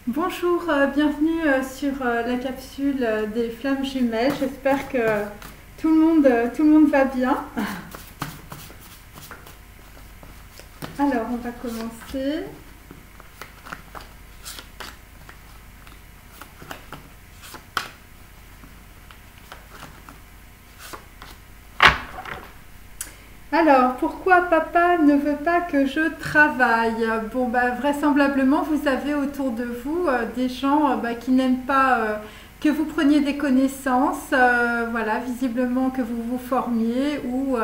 Bonjour, bienvenue sur la capsule des flammes jumelles. J'espère que tout le monde va bien. Alors, on va commencer. Alors, pourquoi papa ne veut pas que je travaille? Bon, vraisemblablement, vous avez autour de vous des gens qui n'aiment pas que vous preniez des connaissances, voilà, visiblement que vous vous formiez ou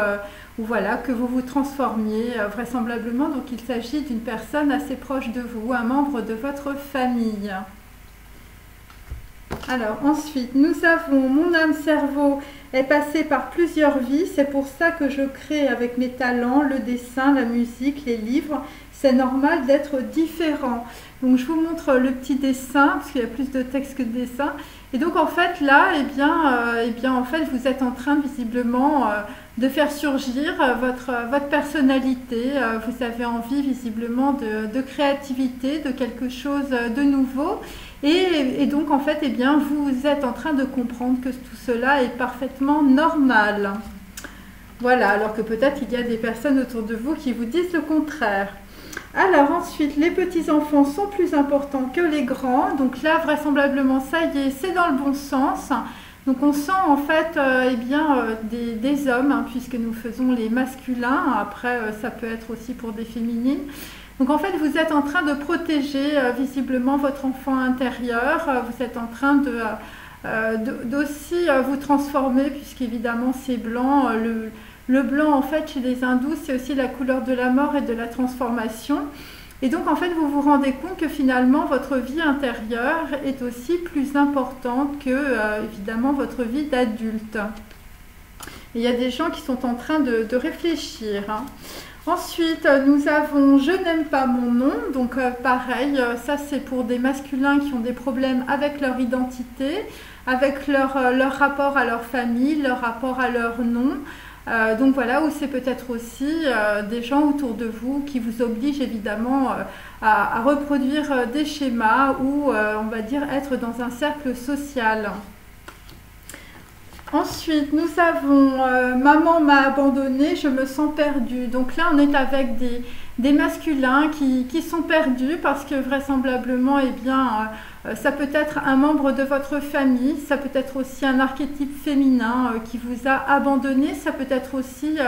voilà, que vous vous transformiez, vraisemblablement. Donc, il s'agit d'une personne assez proche de vous, un membre de votre famille. Alors ensuite, nous avons mon âme-cerveau est passé par plusieurs vies. C'est pour ça que je crée avec mes talents, le dessin, la musique, les livres. C'est normal d'être différent. Donc je vous montre le petit dessin, parce qu'il y a plus de texte que de dessin. Et donc en fait là, en fait, vous êtes en train visiblement de faire surgir votre personnalité. Vous avez envie visiblement de créativité, de quelque chose de nouveau. Et donc en fait, vous êtes en train de comprendre que tout cela est parfaitement normal. Voilà, alors que peut-être il y a des personnes autour de vous qui vous disent le contraire. Alors ensuite, les petits-enfants sont plus importants que les grands. Donc là, vraisemblablement, ça y est, c'est dans le bon sens. Donc on sent en fait des hommes, hein, puisque nous faisons les masculins. Après, ça peut être aussi pour des féminines. Donc en fait, vous êtes en train de protéger visiblement votre enfant intérieur. Vous êtes en train d'aussi vous transformer, puisqu'évidemment c'est blanc. Le blanc, en fait, chez les hindous, c'est aussi la couleur de la mort et de la transformation. Et donc, en fait, vous vous rendez compte que finalement, votre vie intérieure est aussi plus importante que, évidemment, votre vie d'adulte. Il y a des gens qui sont en train de réfléchir, hein. Ensuite, nous avons « Je n'aime pas mon nom ». Donc, pareil, ça c'est pour des masculins qui ont des problèmes avec leur identité, avec leur rapport à leur famille, leur rapport à leur nom. Donc voilà, ou c'est peut-être aussi des gens autour de vous qui vous obligent évidemment à reproduire des schémas ou on va dire être dans un cercle social. Ensuite, nous avons maman m'a abandonné, je me sens perdue. Donc là, on est avec des masculins qui sont perdus parce que vraisemblablement, ça peut être un membre de votre famille, ça peut être aussi un archétype féminin qui vous a abandonné, ça peut être aussi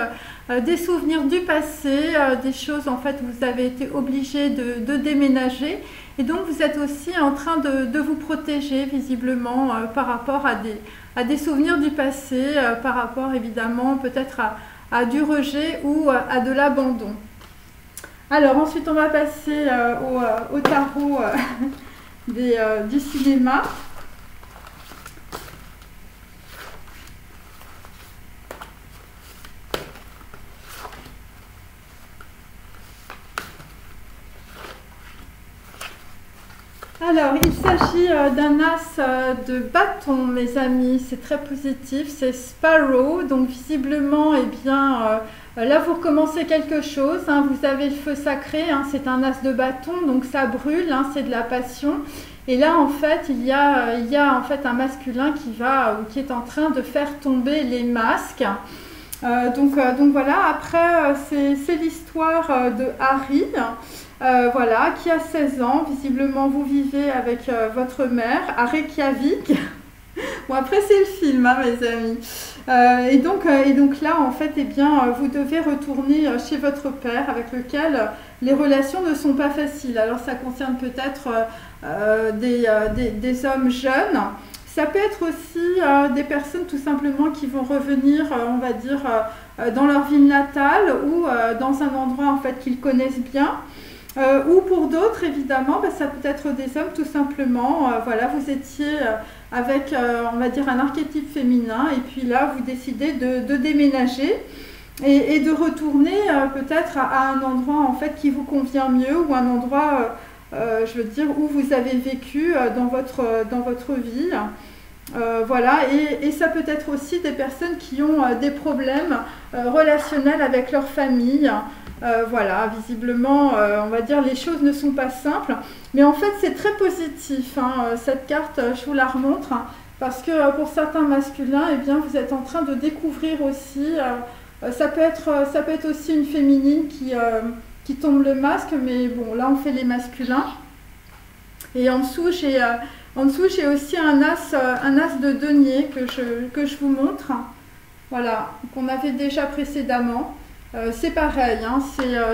des souvenirs du passé, des choses en fait vous avez été obligé de déménager. Et donc vous êtes aussi en train de vous protéger visiblement par rapport à des souvenirs du passé, par rapport évidemment peut-être à du rejet ou à de l'abandon. Alors ensuite on va passer au tarot du cinéma. Alors, il s'agit d'un as de bâton, mes amis. C'est très positif. C'est Sparrow. Donc, visiblement, là, vous recommencez quelque chose, hein. Vous avez le feu sacré, hein. C'est un as de bâton, donc ça brûle, hein. C'est de la passion. Et là, en fait, il y a en fait un masculin qui est en train de faire tomber les masques. Donc voilà. Après, c'est l'histoire de Harry. Voilà, qui a 16 ans. Visiblement, vous vivez avec votre mère à Reykjavik. Bon, après, c'est le film, hein, mes amis. Et donc là, en fait, vous devez retourner chez votre père avec lequel les relations ne sont pas faciles. Alors, ça concerne peut-être des hommes jeunes. Ça peut être aussi des personnes tout simplement qui vont revenir, on va dire, dans leur ville natale ou dans un endroit en fait qu'ils connaissent bien. Ou pour d'autres, évidemment, ça peut être des hommes tout simplement. Voilà, vous étiez avec, on va dire, un archétype féminin et puis là, vous décidez de déménager et de retourner peut-être à un endroit en fait qui vous convient mieux ou un endroit, je veux dire, où vous avez vécu dans votre vie. Voilà, et ça peut être aussi des personnes qui ont des problèmes relationnels avec leur famille. Voilà, visiblement, on va dire les choses ne sont pas simples. Mais en fait, c'est très positif, hein, cette carte, je vous la remontre, hein, parce que pour certains masculins, eh bien, vous êtes en train de découvrir aussi, ça peut être aussi une féminine qui tombe le masque, mais bon, là, on fait les masculins. Et en dessous, j'ai aussi un as de denier que je vous montre. Voilà, qu'on avait déjà précédemment. C'est pareil, hein,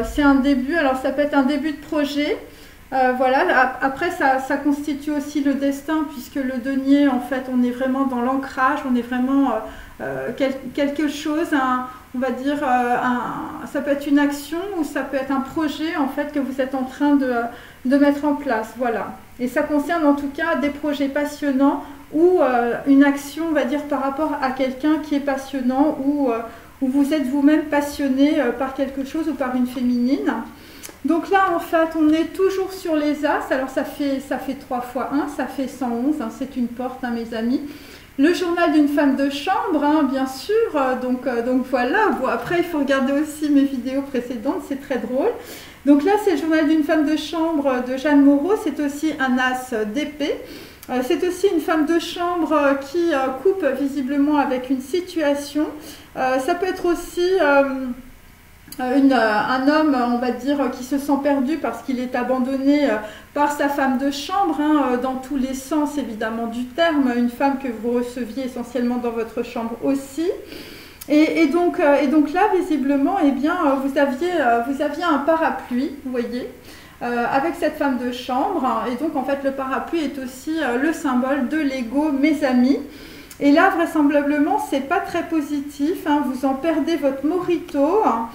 c'est un début. Alors, ça peut être un début de projet. Voilà, après, ça constitue aussi le destin, puisque le denier, en fait, on est vraiment dans l'ancrage, on est vraiment quelque chose, on va dire, ça peut être une action ou ça peut être un projet, en fait, que vous êtes en train de mettre en place. Voilà. Et ça concerne en tout cas des projets passionnants ou une action, on va dire, par rapport à quelqu'un qui est passionnant ou où vous êtes vous-même passionné par quelque chose ou par une féminine. Donc là, en fait, on est toujours sur les As. Alors, ça fait 3 fois 1, ça fait 111. Hein, c'est une porte, hein, mes amis. Le journal d'une femme de chambre, hein, bien sûr. Donc voilà. Bon, après, il faut regarder aussi mes vidéos précédentes. C'est très drôle. Donc là, c'est le journal d'une femme de chambre de Jeanne Moreau. C'est aussi un As d'épée. C'est aussi une femme de chambre qui coupe visiblement avec une situation. Ça peut être aussi... un homme, on va dire, qui se sent perdu parce qu'il est abandonné par sa femme de chambre, hein, dans tous les sens évidemment du terme, une femme que vous receviez essentiellement dans votre chambre aussi. Et donc là, visiblement, eh bien, vous aviez un parapluie, vous voyez, avec cette femme de chambre. Et donc, en fait, le parapluie est aussi le symbole de l'ego, mes amis. Et là, vraisemblablement, c'est pas très positif, hein, vous en perdez votre morito. Hein.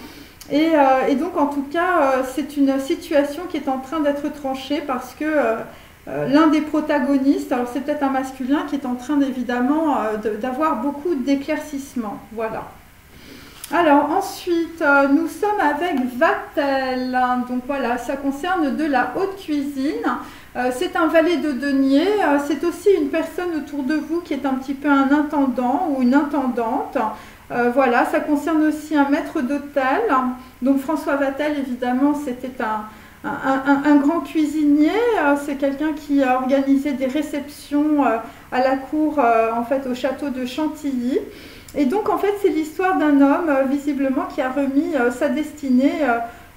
Et donc, en tout cas, c'est une situation qui est en train d'être tranchée parce que l'un des protagonistes, alors c'est peut-être un masculin, qui est en train évidemment d'avoir beaucoup d'éclaircissements. Voilà. Alors ensuite, nous sommes avec Vatel. Donc voilà, ça concerne de la haute cuisine. C'est un valet de denier. C'est aussi une personne autour de vous qui est un petit peu un intendant ou une intendante. Voilà, ça concerne aussi un maître d'hôtel. Donc François Vatel, évidemment, c'était un grand cuisinier. C'est quelqu'un qui a organisé des réceptions à la cour, en fait, au château de Chantilly. Et donc, en fait, c'est l'histoire d'un homme, visiblement, qui a remis sa destinée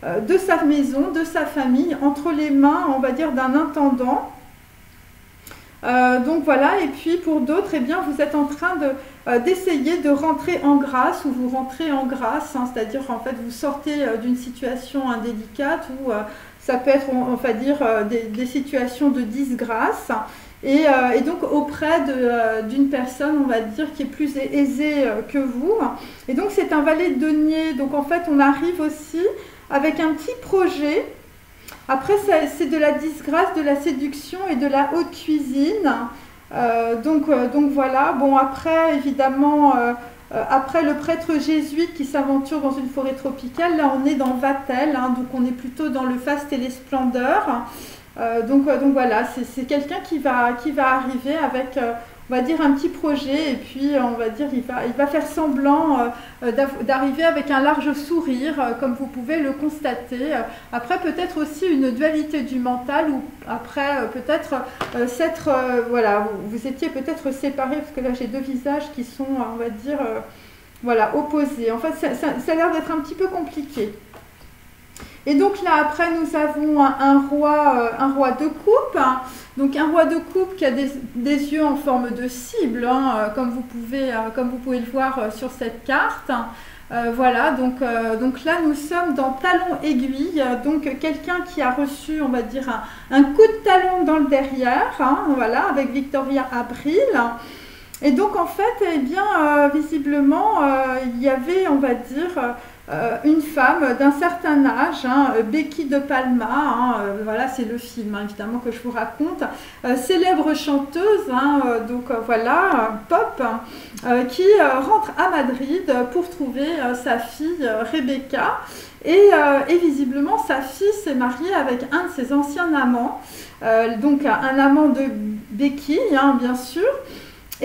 de sa maison, de sa famille, entre les mains, on va dire, d'un intendant. Donc voilà, et puis pour d'autres, eh bien, vous êtes en train d'essayer de rentrer en grâce, ou vous rentrez en grâce, hein, c'est-à-dire en fait vous sortez d'une situation indélicate, ou ça peut être, on va dire, des situations de disgrâce, et donc auprès d'une personne, on va dire, qui est plus aisée que vous. Et donc c'est un valet de denier, donc en fait on arrive aussi avec un petit projet. Après, c'est de la disgrâce, de la séduction et de la haute cuisine. Donc voilà. Bon, après, évidemment, après le prêtre jésuite qui s'aventure dans une forêt tropicale, là, on est dans Vatel, hein, donc on est plutôt dans le faste et les splendeurs. Donc voilà, c'est quelqu'un qui va arriver avec... on va dire un petit projet, et puis on va dire il va faire semblant d'arriver avec un large sourire, comme vous pouvez le constater. Après, peut-être aussi une dualité du mental, ou après peut-être voilà, vous étiez peut-être séparés, parce que là j'ai deux visages qui sont, on va dire, voilà, opposés. En fait, ça a l'air d'être un petit peu compliqué. Et donc là, après, nous avons un roi de coupe. Donc un roi de coupe qui a des yeux en forme de cible, hein, comme vous pouvez le voir sur cette carte. Voilà, donc là, nous sommes dans talon aiguille. Donc quelqu'un qui a reçu, on va dire, un coup de talon dans le derrière, hein, voilà, avec Victoria Abril. Et donc en fait, eh bien, visiblement, il y avait, on va dire... une femme d'un certain âge, hein, Becky de Palma, hein, voilà, c'est le film, hein, évidemment, que je vous raconte, célèbre chanteuse, hein, donc voilà, pop, qui rentre à Madrid pour trouver sa fille Rebecca, et visiblement sa fille s'est mariée avec un de ses anciens amants, donc un amant de Becky, hein, bien sûr.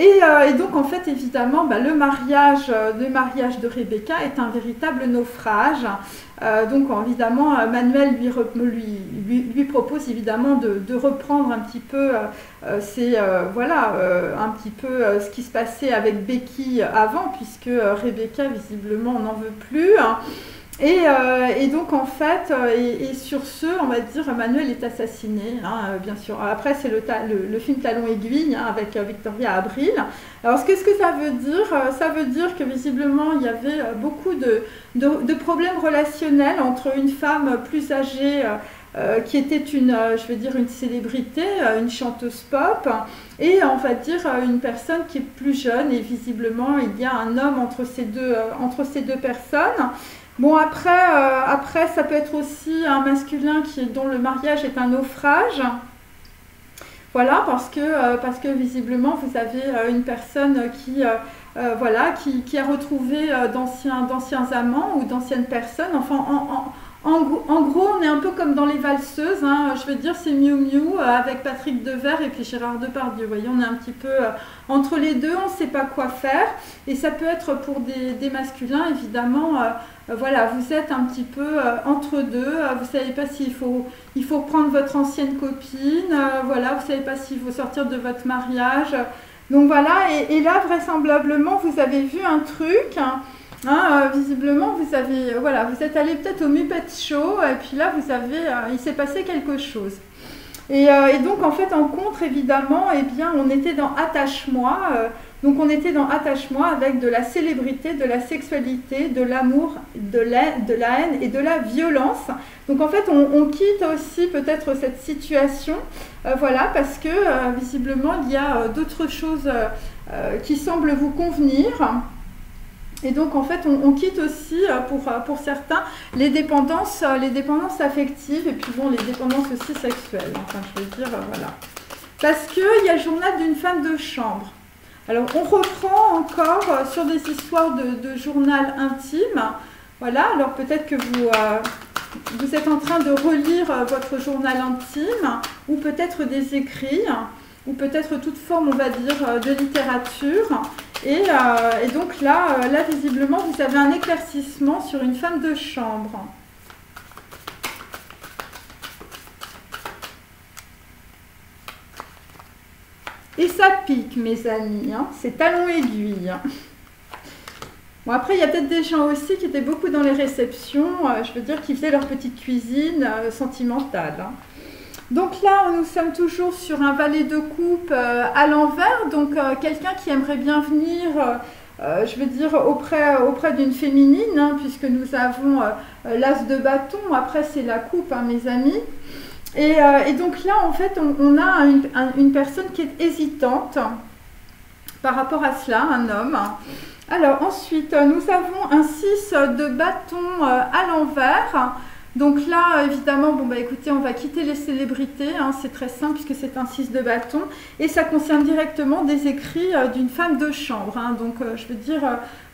Et donc, en fait, évidemment, le mariage de Rebecca est un véritable naufrage. Donc, évidemment, Manuel lui propose évidemment de reprendre un petit peu, un petit peu ce qui se passait avec Becky avant, puisque Rebecca, visiblement, n'en veut plus. Et donc en fait, et sur ce, on va dire, Manuel est assassiné, hein, bien sûr. Après, c'est le film Talon Aiguille, hein, avec Victoria Abril. Alors, qu'est-ce que ça veut dire? Ça veut dire que visiblement, il y avait beaucoup de problèmes relationnels entre une femme plus âgée, qui était une célébrité, une chanteuse pop, et on va dire une personne qui est plus jeune, et visiblement, il y a un homme entre ces deux personnes. Bon, après, ça peut être aussi un masculin dont le mariage est un naufrage. Voilà, parce que visiblement, vous avez une personne qui a retrouvé d'anciens amants ou d'anciennes personnes. Enfin, en gros, on est un peu comme dans les valseuses, hein. Je veux dire, c'est Miu Miu avec Patrick Devers et puis Gérard Depardieu. Vous voyez, on est un petit peu entre les deux, on ne sait pas quoi faire. Et ça peut être pour des masculins, évidemment. Voilà, vous êtes un petit peu entre deux. Vous ne savez pas s'il faut reprendre votre ancienne copine. Voilà, vous ne savez pas s'il faut sortir de votre mariage. Donc voilà, et là, vraisemblablement, vous avez vu un truc. Hein, visiblement, vous êtes allé peut-être au Muppet Show, et puis là, il s'est passé quelque chose. Et donc, en fait, en contre, évidemment, eh bien, on était dans Attache-moi. Donc, on était dans Attache-moi avec de la célébrité, de la sexualité, de l'amour, de la haine et de la violence. Donc, en fait, on quitte aussi peut-être cette situation, voilà, parce que visiblement, il y a d'autres choses qui semblent vous convenir. Et donc, en fait, on quitte aussi, pour certains, les dépendances affectives et puis bon, les dépendances aussi sexuelles. Enfin, je veux dire, voilà. Parce qu'il y a le journal d'une femme de chambre. Alors, on reprend encore sur des histoires de journal intime. Voilà, alors peut-être que vous êtes en train de relire votre journal intime, ou peut-être des écrits, ou peut-être toute forme, on va dire, de littérature. Et donc là, visiblement, vous avez un éclaircissement sur une femme de chambre. Et ça pique, mes amis, hein, c'est talon aiguille. Bon, après, il y a peut-être des gens aussi qui étaient beaucoup dans les réceptions, je veux dire, qui faisaient leur petite cuisine sentimentale. Hein. Donc là, nous sommes toujours sur un valet de coupe à l'envers, donc quelqu'un qui aimerait bien venir, je veux dire, auprès d'une féminine, hein, puisque nous avons l'as de bâton, après c'est la coupe, hein, mes amis. Et donc là, en fait, on a une personne qui est hésitante par rapport à cela, un homme. Alors ensuite, nous avons un 6 de bâton à l'envers. Donc là, évidemment, bon, écoutez, on va quitter les célébrités, hein, c'est très simple puisque c'est un 6 de bâton. Et ça concerne directement des écrits d'une femme de chambre. Hein, donc, je veux dire,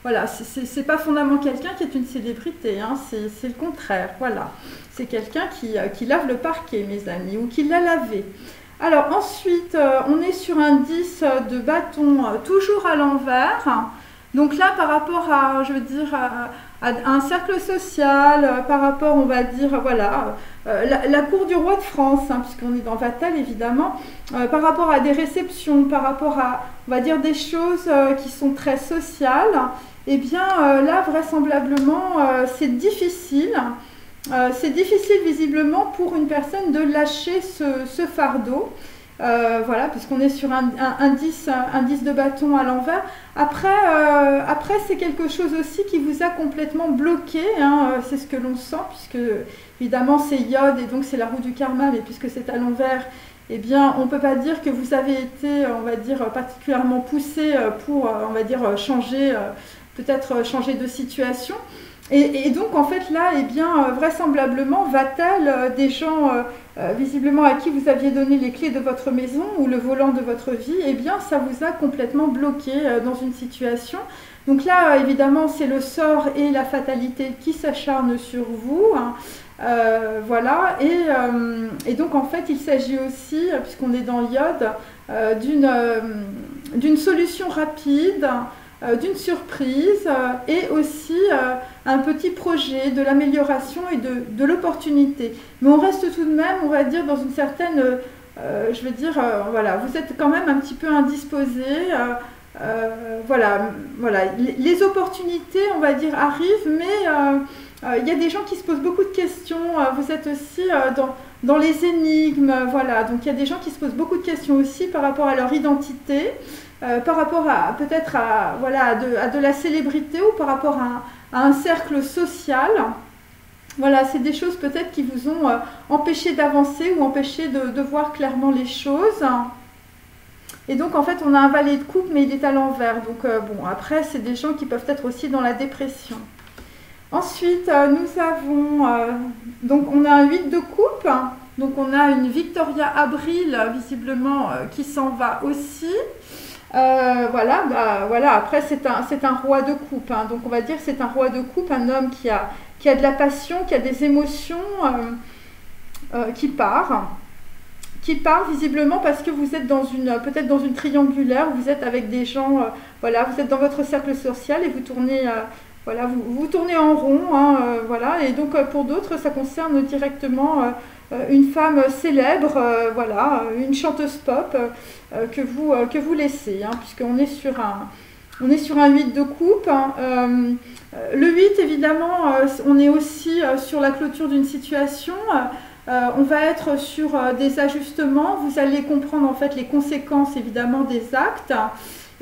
voilà, c'est pas fondamentalement quelqu'un qui est une célébrité, hein, c'est le contraire, voilà. C'est quelqu'un qui lave le parquet, mes amis, ou qui l'a lavé. Alors ensuite, on est sur un 10 de bâton, toujours à l'envers. Donc là, par rapport à, je veux dire, à un cercle social, par rapport, on va dire, voilà, la cour du roi de France, hein, puisqu'on est dans Vatel, évidemment, par rapport à des réceptions, par rapport à, on va dire, des choses qui sont très sociales, eh bien, là, vraisemblablement, c'est difficile. C'est difficile, visiblement, pour une personne de lâcher ce fardeau. Voilà, puisqu'on est sur un 10 de bâton à l'envers. Après, c'est quelque chose aussi qui vous a complètement bloqué, hein, c'est ce que l'on sent, puisque évidemment c'est iode et donc c'est la roue du karma, mais puisque c'est à l'envers, eh bien on ne peut pas dire que vous avez été, on va dire, particulièrement poussé pour, on va dire, peut-être changer de situation. Et donc, en fait, là, eh bien, vraisemblablement, va-t-elle des gens, visiblement, à qui vous aviez donné les clés de votre maison ou le volant de votre vie, eh bien, ça vous a complètement bloqué dans une situation. Donc là, évidemment, c'est le sort et la fatalité qui s'acharnent sur vous. Hein. Voilà. Et donc, en fait, il s'agit aussi, puisqu'on est dans l'iode, d'une solution rapide, d'une surprise et aussi un petit projet, de l'amélioration et de l'opportunité. Mais on reste tout de même, on va dire, dans une certaine, je veux dire, voilà, vous êtes quand même un petit peu indisposé. Voilà, les opportunités, on va dire, arrivent, mais il y a des gens qui se posent beaucoup de questions. Vous êtes aussi dans les énigmes, voilà. Donc il y a des gens qui se posent beaucoup de questions aussi par rapport à leur identité, par rapport à peut-être à de la célébrité ou par rapport à un cercle social. Voilà, c'est des choses peut-être qui vous ont empêché d'avancer ou empêché de voir clairement les choses. Et donc en fait on a un valet de coupe mais il est à l'envers. Donc bon, après c'est des gens qui peuvent être aussi dans la dépression. Ensuite nous avons, donc on a un 8 de coupe. Donc on a une Victoria Abril visiblement qui s'en va aussi. Voilà, après c'est un roi de coupe. Hein. Donc on va dire que c'est un roi de coupe, un homme qui a de la passion, qui a des émotions, qui part visiblement parce que vous êtes peut-être dans une triangulaire, vous êtes avec des gens, voilà, vous êtes dans votre cercle social et vous tournez, voilà, vous tournez en rond, hein, voilà, et donc pour d'autres ça concerne directement une femme célèbre, voilà, une chanteuse pop que vous laissez, hein, puisqu'on est sur un 8 de coupe. Hein, le 8 évidemment, on est aussi sur la clôture d'une situation. On va être sur des ajustements, vous allez comprendre en fait les conséquences évidemment des actes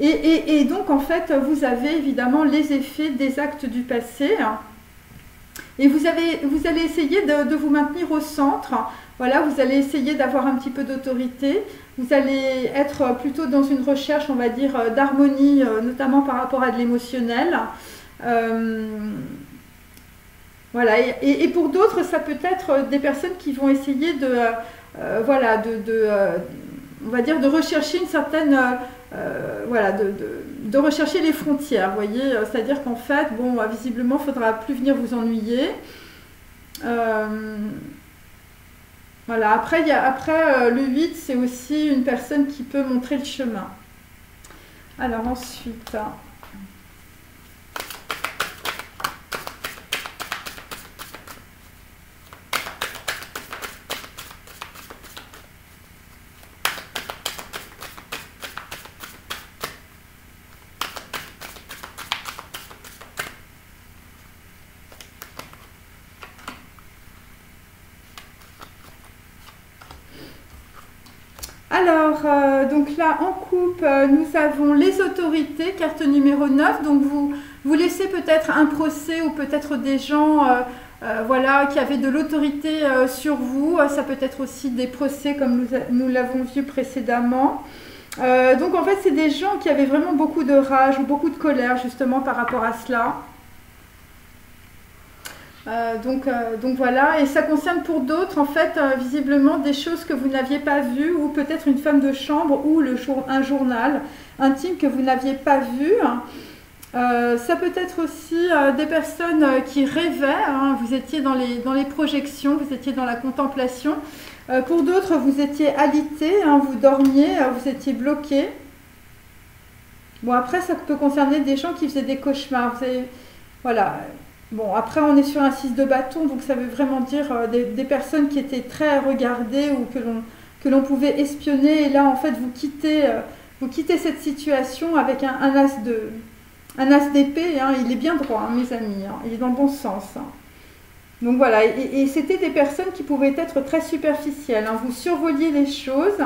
et donc en fait vous avez évidemment les effets des actes du passé et vous allez essayer de vous maintenir au centre, voilà, vous allez essayer d'avoir un petit peu d'autorité, vous allez être plutôt dans une recherche on va dire d'harmonie notamment par rapport à de l'émotionnel. Voilà, et pour d'autres, ça peut être des personnes qui vont essayer on va dire, de rechercher une certaine, voilà, de rechercher les frontières, vous voyez, c'est-à-dire qu'en fait, bon, visiblement, il ne faudra plus venir vous ennuyer. Voilà, après, le 8, c'est aussi une personne qui peut montrer le chemin. Alors ensuite... Alors, donc là, en coupe, nous avons les autorités, carte numéro 9. Donc, vous laissez peut-être un procès ou peut-être des gens voilà, qui avaient de l'autorité sur vous. Ça peut être aussi des procès comme nous l'avons vu précédemment. Donc, en fait, c'est des gens qui avaient vraiment beaucoup de rage ou beaucoup de colère justement par rapport à cela. Donc voilà, et ça concerne pour d'autres en fait visiblement des choses que vous n'aviez pas vues ou peut-être une femme de chambre ou un journal intime que vous n'aviez pas vu. Ça peut être aussi des personnes qui rêvaient, hein, vous étiez dans les projections, vous étiez dans la contemplation. Pour d'autres, vous étiez alité, hein, vous dormiez, vous étiez bloqué. Bon, après, ça peut concerner des gens qui faisaient des cauchemars. Vous avez, voilà. Bon, après, on est sur un 6 de bâton, donc ça veut vraiment dire des personnes qui étaient très regardées ou que l'on pouvait espionner. Et là, en fait, vous quittez cette situation avec un as d'épée. Hein, il est bien droit, hein, mes amis. Hein, il est dans le bon sens. Hein. Donc voilà, et c'était des personnes qui pouvaient être très superficielles. Hein, vous survoliez les choses.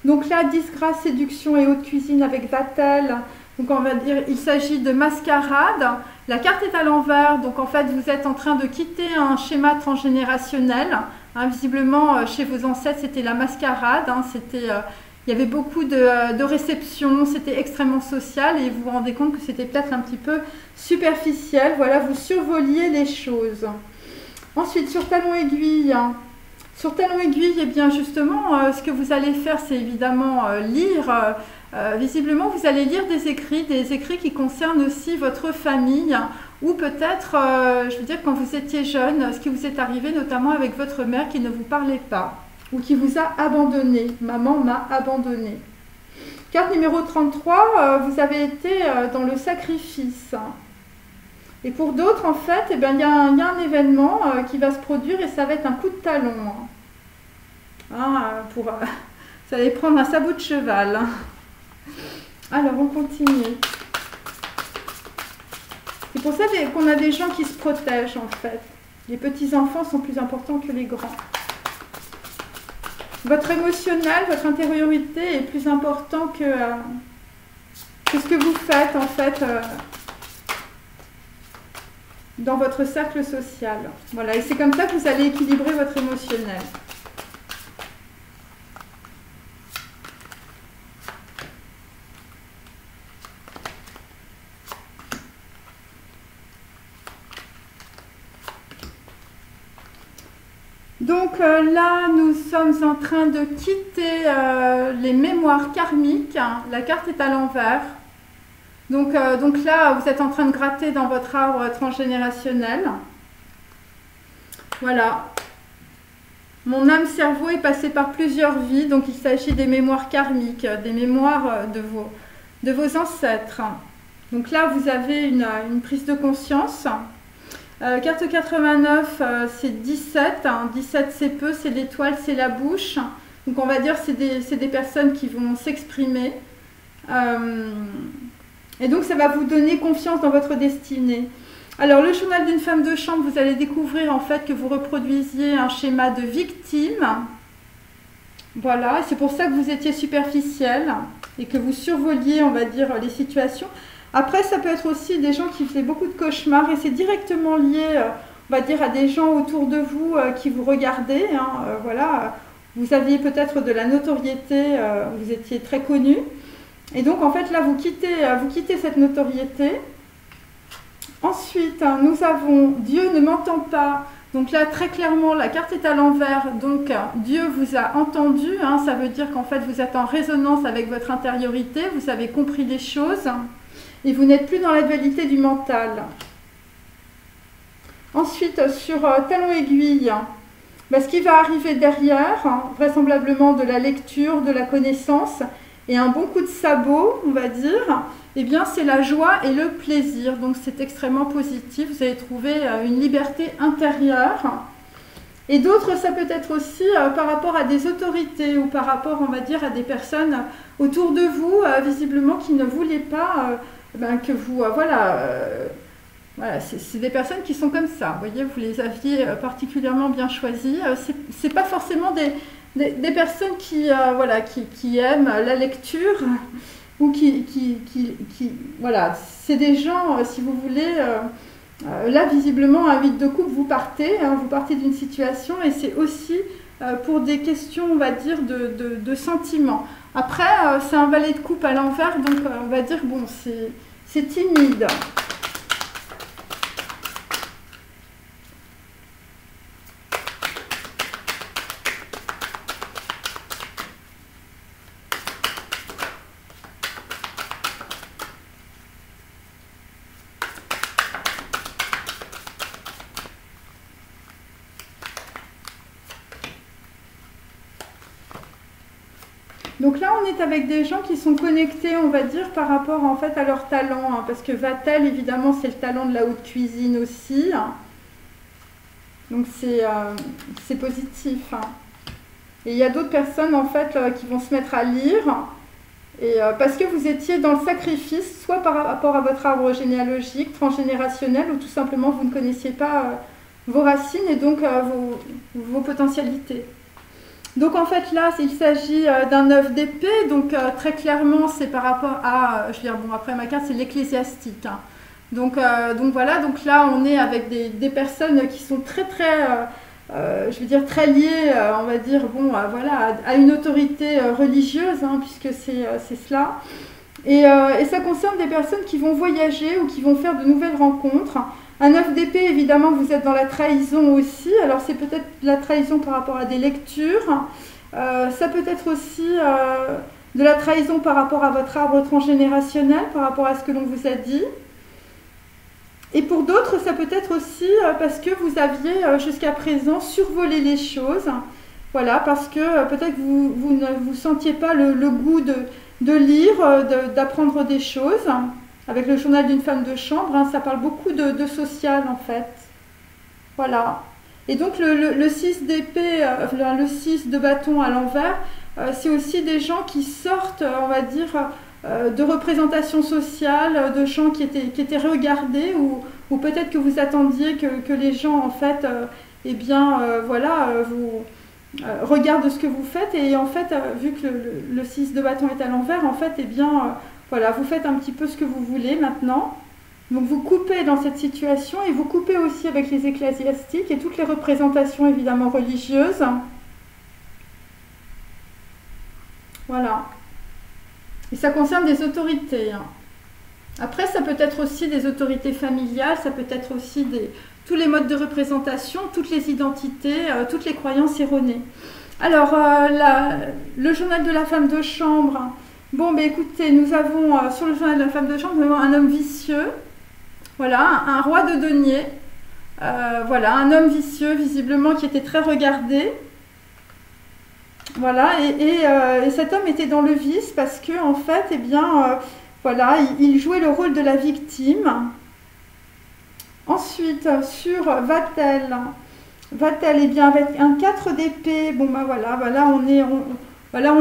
Donc là, disgrâce, séduction et haute cuisine avec Vatel. Donc on va dire, il s'agit de mascarade. La carte est à l'envers, donc en fait vous êtes en train de quitter un schéma transgénérationnel. Hein, visiblement chez vos ancêtres c'était la mascarade, hein, il y avait beaucoup de réceptions, c'était extrêmement social et vous vous rendez compte que c'était peut-être un petit peu superficiel. Voilà, vous survoliez les choses. Ensuite sur talon aiguille. Sur talon aiguille, eh bien justement, ce que vous allez faire, c'est évidemment lire. Visiblement, vous allez lire des écrits qui concernent aussi votre famille, ou peut-être, je veux dire, quand vous étiez jeune, ce qui vous est arrivé, notamment avec votre mère qui ne vous parlait pas, ou qui vous a abandonné. Maman m'a abandonné. Carte numéro 33, vous avez été dans le sacrifice. Et pour d'autres, en fait, eh bien, il y a un événement qui va se produire et ça va être un coup de talon. Vous allez prendre un sabot de cheval. Alors, on continue. C'est pour ça qu'on a des gens qui se protègent, en fait. Les petits-enfants sont plus importants que les grands. Votre émotionnel, votre intériorité est plus important que ce que vous faites, en fait, dans votre cercle social. Voilà, et c'est comme ça que vous allez équilibrer votre émotionnel. Donc là, nous sommes en train de quitter les mémoires karmiques. La carte est à l'envers. Donc là, vous êtes en train de gratter dans votre arbre transgénérationnel. Voilà. Mon âme-cerveau est passé par plusieurs vies. Donc il s'agit des mémoires karmiques, des mémoires de vos ancêtres. Donc là, vous avez une prise de conscience. Carte 89, c'est 17. 17, c'est peu, c'est l'étoile, c'est la bouche. Donc on va dire que c'est des personnes qui vont s'exprimer. Et donc ça va vous donner confiance dans votre destinée. Alors le journal d'une femme de chambre, vous allez découvrir en fait que vous reproduisiez un schéma de victime. Voilà, c'est pour ça que vous étiez superficiel et que vous survoliez, on va dire, les situations. Après, ça peut être aussi des gens qui faisaient beaucoup de cauchemars et c'est directement lié, on va dire, à des gens autour de vous qui vous regardaient. Voilà, vous aviez peut-être de la notoriété, vous étiez très connu. Et donc, en fait, là, vous quittez cette notoriété. Ensuite, nous avons « Dieu ne m'entend pas ». Donc là, très clairement, la carte est à l'envers. Donc, Dieu vous a entendu. Ça veut dire qu'en fait, vous êtes en résonance avec votre intériorité. Vous avez compris les choses. Et vous n'êtes plus dans la dualité du mental. Ensuite, sur talon aiguille, ce qui va arriver derrière, vraisemblablement de la lecture, de la connaissance, et un bon coup de sabot, on va dire, eh bien c'est la joie et le plaisir. Donc c'est extrêmement positif. Vous allez trouver une liberté intérieure. Et d'autres, ça peut être aussi par rapport à des autorités ou par rapport, on va dire, à des personnes autour de vous, visiblement, qui ne voulaient pas que vous... Voilà, c'est des personnes qui sont comme ça. Vous voyez, vous les aviez particulièrement bien choisies. C'est pas forcément des personnes qui aiment la lecture ou voilà, c'est des gens, si vous voulez, là visiblement un vide de couple, vous partez d'une situation et c'est aussi pour des questions, on va dire, de sentiments. Après, c'est un valet de coupe à l'envers, donc on va dire, bon, c'est timide. Donc là, on est avec des gens qui sont connectés, on va dire, par rapport en fait à leur talent. Parce que Vatel, évidemment, c'est le talent de la haute cuisine aussi. Donc c'est positif. Et il y a d'autres personnes, en fait, qui vont se mettre à lire. Et, parce que vous étiez dans le sacrifice, soit par rapport à votre arbre généalogique, transgénérationnel, ou tout simplement vous ne connaissiez pas vos racines et donc vos potentialités. Donc en fait là, il s'agit d'un œuf d'épée, donc très clairement c'est par rapport à, je veux dire, bon après ma carte c'est l'ecclésiastique. Donc voilà, donc là on est avec des personnes qui sont très je veux dire très liées, on va dire, bon voilà, à une autorité religieuse, puisque c'est cela. Et ça concerne des personnes qui vont voyager ou qui vont faire de nouvelles rencontres. Un œuf d'épée, évidemment, vous êtes dans la trahison aussi. Alors, c'est peut-être la trahison par rapport à des lectures. Ça peut être aussi de la trahison par rapport à votre arbre transgénérationnel, par rapport à ce que l'on vous a dit. Et pour d'autres, ça peut être aussi parce que vous aviez jusqu'à présent survolé les choses Voilà, parce que peut-être vous ne vous sentiez pas le goût de lire, d'apprendre des choses. Avec le journal d'une femme de chambre, hein, ça parle beaucoup de social en fait. Voilà. Et donc le 6 d'épée, le 6 de bâton à l'envers, c'est aussi des gens qui sortent, on va dire, de représentations sociales, de gens qui étaient regardés, ou peut-être que vous attendiez que les gens, en fait, eh bien, voilà, vous regardent ce que vous faites, et en fait, vu que le 6 de bâton est à l'envers, en fait, eh bien, voilà, vous faites un petit peu ce que vous voulez maintenant. Donc vous coupez dans cette situation, et vous coupez aussi avec les ecclésiastiques et toutes les représentations évidemment religieuses. Voilà. Et ça concerne des autorités, hein. Après, ça peut être aussi des autorités familiales, ça peut être aussi tous les modes de représentation, toutes les identités, toutes les croyances erronées. Alors, le journal de la femme de chambre. Bon, ben écoutez, nous avons sur le journal de la femme de chambre, nous avons un homme vicieux. Voilà, un roi de denier. Voilà, un homme vicieux, visiblement, qui était très regardé. Voilà, et cet homme était dans le vice parce que, en fait, eh bien, voilà, il jouait le rôle de la victime. Ensuite, sur Vatel, eh bien, avec un 4 d'épée, bon, ben voilà, voilà, on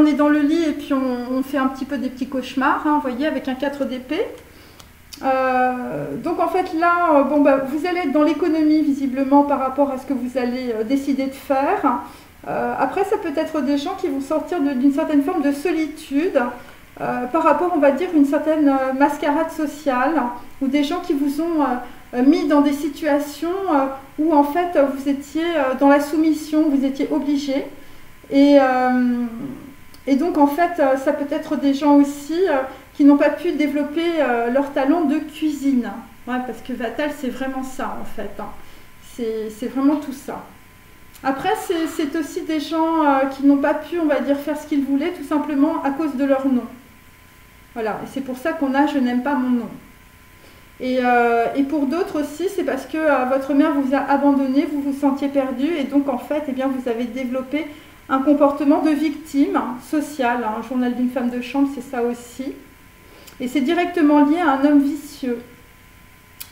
est dans le lit, et puis on fait un petit peu des petits cauchemars, hein, vous voyez, avec un 4 d'épée. Donc en fait là, bon, bah, vous allez être dans l'économie visiblement par rapport à ce que vous allez décider de faire. Après, ça peut être des gens qui vont sortir d'une certaine forme de solitude par rapport, on va dire, une certaine mascarade sociale, ou des gens qui vous ont mis dans des situations où en fait vous étiez dans la soumission, vous étiez obligé. Et donc en fait, ça peut être des gens aussi qui n'ont pas pu développer leur talent de cuisine. Ouais, parce que Vatel, c'est vraiment ça en fait, hein. C'est vraiment tout ça. Après, c'est aussi des gens qui n'ont pas pu, on va dire, faire ce qu'ils voulaient, tout simplement à cause de leur nom. Voilà, et c'est pour ça qu'on a « je n'aime pas mon nom ». Et pour d'autres aussi, c'est parce que votre mère vous a abandonné, vous vous sentiez perdu, et donc en fait, eh bien, vous avez développé un comportement de victime sociale. Un journal d'une femme de chambre, c'est ça aussi. Et c'est directement lié à un homme vicieux.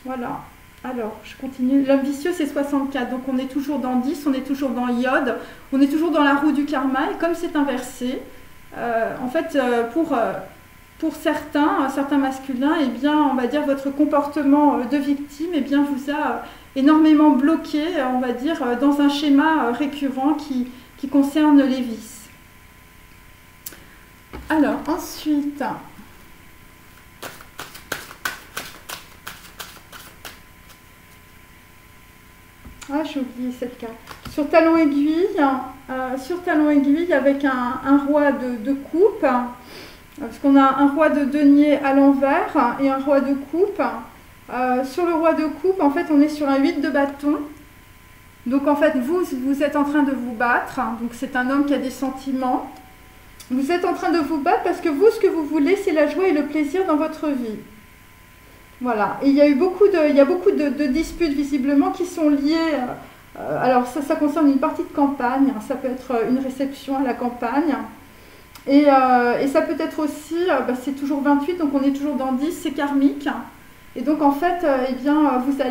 Voilà. Alors, je continue. L'homme vicieux, c'est 64. Donc, on est toujours dans 10, on est toujours dans Iode, on est toujours dans la roue du karma. Et comme c'est inversé, en fait, pour certains masculins, eh bien, on va dire, votre comportement de victime, eh bien, vous a énormément bloqué, on va dire, dans un schéma récurrent qui concerne les vices. Alors, ensuite... Ah, j'ai oublié cette carte. Sur talon aiguille, avec un roi de coupe, parce qu'on a un roi de denier à l'envers et un roi de coupe. Sur le roi de coupe, en fait, on est sur un 8 de bâton. Donc, en fait, vous êtes en train de vous battre. Donc, c'est un homme qui a des sentiments. Vous êtes en train de vous battre parce que vous, ce que vous voulez, c'est la joie et le plaisir dans votre vie. Voilà, et il y a beaucoup de disputes visiblement qui sont liées, alors ça concerne une partie de campagne, ça peut être une réception à la campagne, et ça peut être aussi, c'est toujours 28, donc on est toujours dans 10, c'est karmique, et donc en fait, eh bien, vous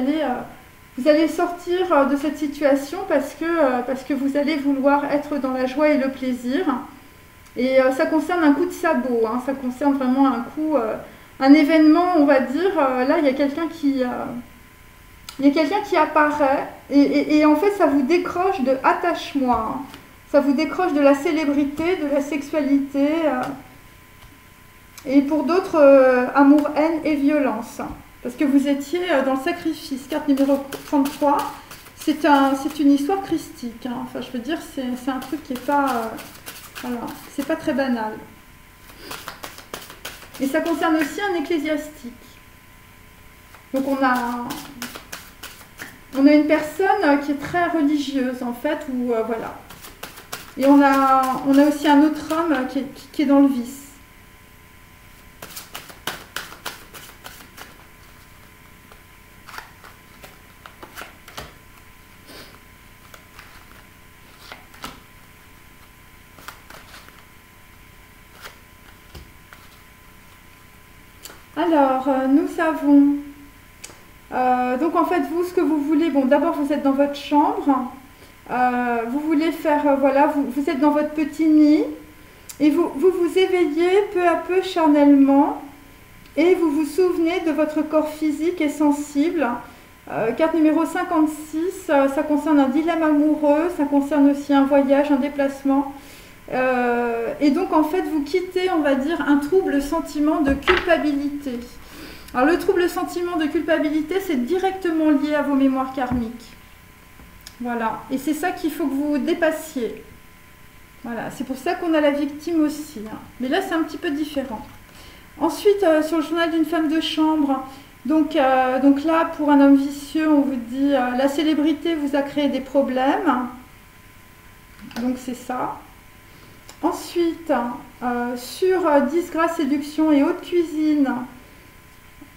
allez sortir de cette situation parce que vous allez vouloir être dans la joie et le plaisir, et ça concerne un coup de sabot, hein, ça concerne vraiment un coup... un événement, on va dire, là, il y a quelqu'un qui apparaît, et en fait, ça vous décroche de « attache-moi », hein. Ça vous décroche de la célébrité, de la sexualité, et pour d'autres, amour, haine et violence. Parce que vous étiez dans le sacrifice, carte numéro 33, c'est une histoire christique, hein. Enfin, je veux dire, c'est un truc qui n'est pas... voilà, c'est pas très banal. Et ça concerne aussi un ecclésiastique. Donc on a une personne qui est très religieuse en fait, ou voilà. Et on a aussi un autre homme qui est dans le vice. Alors, nous avons... donc en fait, vous, ce que vous voulez, bon, d'abord vous êtes dans votre chambre, vous voulez faire, voilà, vous êtes dans votre petit nid, et vous éveillez peu à peu charnellement, et vous vous souvenez de votre corps physique et sensible. Carte numéro 56, ça concerne un dilemme amoureux, ça concerne aussi un voyage, un déplacement. Et donc en fait, vous quittez, on va dire, un trouble sentiment de culpabilité. Alors le trouble sentiment de culpabilité, c'est directement lié à vos mémoires karmiques. Voilà, et c'est ça qu'il faut que vous dépassiez. Voilà, c'est pour ça qu'on a la victime aussi, hein. Mais là, c'est un petit peu différent. Ensuite, sur le journal d'une femme de chambre, donc là, pour un homme vicieux, on vous dit la célébrité vous a créé des problèmes. Donc c'est ça. Ensuite, sur disgrâce, séduction et haute cuisine,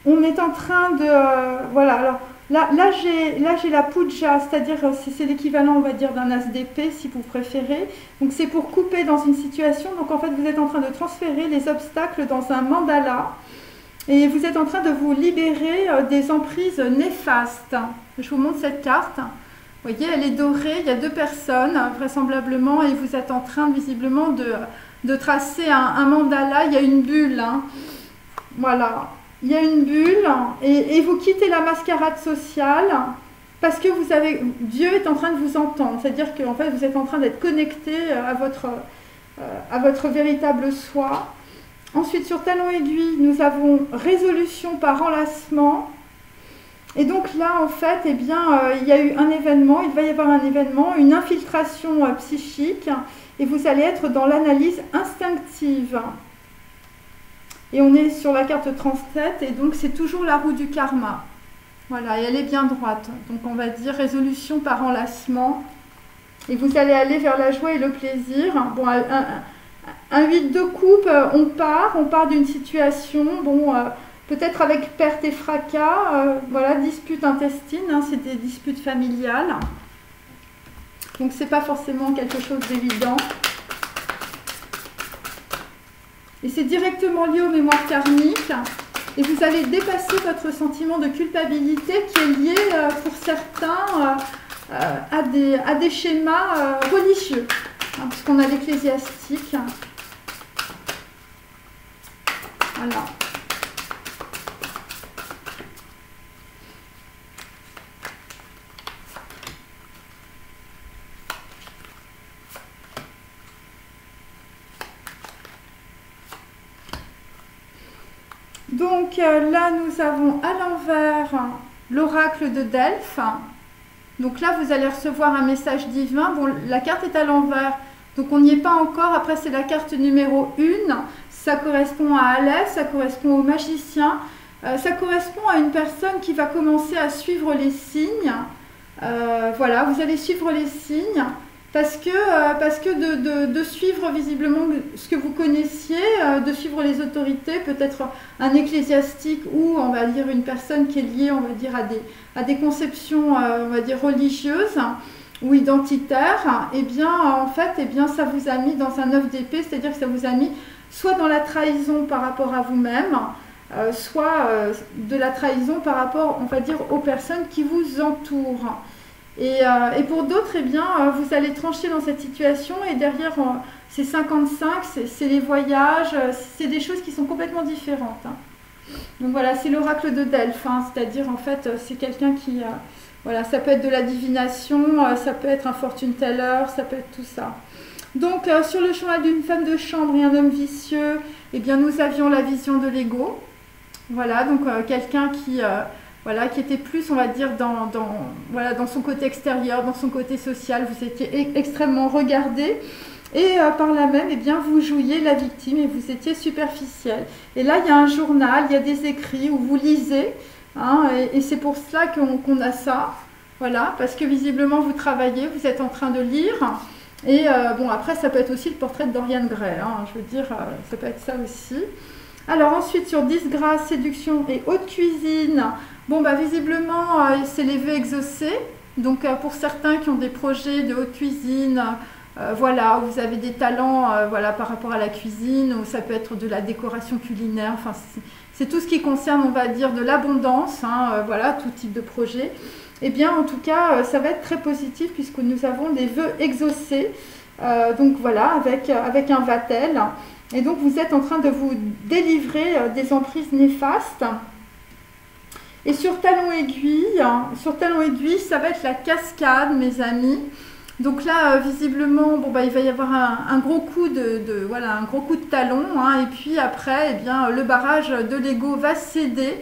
on est en train de... voilà, alors là j'ai la puja, c'est-à-dire c'est l'équivalent, on va dire, d'un as d'épée, si vous préférez. Donc c'est pour couper dans une situation. Donc en fait, vous êtes en train de transférer les obstacles dans un mandala. Et vous êtes en train de vous libérer des emprises néfastes. Je vous montre cette carte. Vous voyez, elle est dorée, il y a deux personnes, vraisemblablement, et vous êtes en train, visiblement, de tracer un mandala. Il y a une bulle, hein. Voilà, il y a une bulle, et vous quittez la mascarade sociale, parce que Dieu est en train de vous entendre. C'est-à-dire que en fait, vous êtes en train d'être connecté à votre véritable soi. Ensuite, sur talon aiguille, nous avons résolution par enlacement. Et donc là, en fait, eh bien, il y a eu un événement, il va y avoir un événement, une infiltration psychique, et vous allez être dans l'analyse instinctive. Et on est sur la carte 37, et donc c'est toujours la roue du karma. Voilà, et elle est bien droite. Donc on va dire résolution par enlacement. Et vous allez aller vers la joie et le plaisir. Bon, un 8 de coupe, on part d'une situation, bon, peut-être avec perte et fracas, voilà, dispute intestine, hein, c'est des disputes familiales. Donc c'est pas forcément quelque chose d'évident. Et c'est directement lié aux mémoires karmiques. Et vous allez dépasser votre sentiment de culpabilité qui est lié, pour certains, à des schémas religieux. Hein, puisqu'on a l'ecclésiastique. Voilà. Donc là, nous avons à l'envers l'oracle de Delphes. Donc là, vous allez recevoir un message divin. Bon, la carte est à l'envers, donc on n'y est pas encore. Après, c'est la carte numéro 1. Ça correspond à Alès, ça correspond au magicien. Ça correspond à une personne qui va commencer à suivre les signes. Voilà, vous allez suivre les signes. Parce que de suivre visiblement ce que vous connaissiez, de suivre les autorités, peut-être un ecclésiastique ou on va dire une personne qui est liée, on va dire, à des conceptions, on va dire, religieuses ou identitaires, et bien en fait, eh bien, ça vous a mis dans un œuf d'épée, c'est-à-dire que ça vous a mis soit dans la trahison par rapport à vous-même, soit de la trahison par rapport, on va dire, aux personnes qui vous entourent. Et pour d'autres, eh bien, vous allez trancher dans cette situation et derrière, c'est 55, c'est les voyages, c'est des choses qui sont complètement différentes. Hein. Donc voilà, c'est l'oracle de Delphes, hein, c'est-à-dire en fait, c'est quelqu'un qui, voilà, ça peut être de la divination, ça peut être un fortune teller, ça peut être tout ça. Donc sur le chemin d'une femme de chambre et un homme vicieux, eh bien, nous avions la vision de l'ego. Voilà, donc quelqu'un qui... voilà, qui était plus, on va dire, voilà, dans son côté extérieur, dans son côté social, vous étiez extrêmement regardé. Et par là même, eh bien, vous jouiez la victime et vous étiez superficiel. Et là, il y a un journal, il y a des écrits où vous lisez, hein, et c'est pour cela qu'on a ça. Voilà, parce que visiblement, vous travaillez, vous êtes en train de lire. Et bon, après, ça peut être aussi le portrait de Dorian Gray, hein, je veux dire, ça peut être ça aussi. Alors ensuite, sur disgrâce, séduction et haute cuisine, bon, bah, visiblement, c'est les vœux exaucés. Donc pour certains qui ont des projets de haute cuisine, voilà, vous avez des talents voilà, par rapport à la cuisine, ou ça peut être de la décoration culinaire, enfin, c'est tout ce qui concerne, on va dire, de l'abondance, hein, voilà, tout type de projet. Eh bien, en tout cas, ça va être très positif puisque nous avons des vœux exaucés, donc voilà, avec un Vatel. Et donc, vous êtes en train de vous délivrer des emprises néfastes. Et sur talon aiguille, ça va être la cascade, mes amis. Donc là, visiblement, bon, bah, il va y avoir un gros coup voilà, un gros coup de talon, hein, et puis après, eh bien, le barrage de l'ego va céder,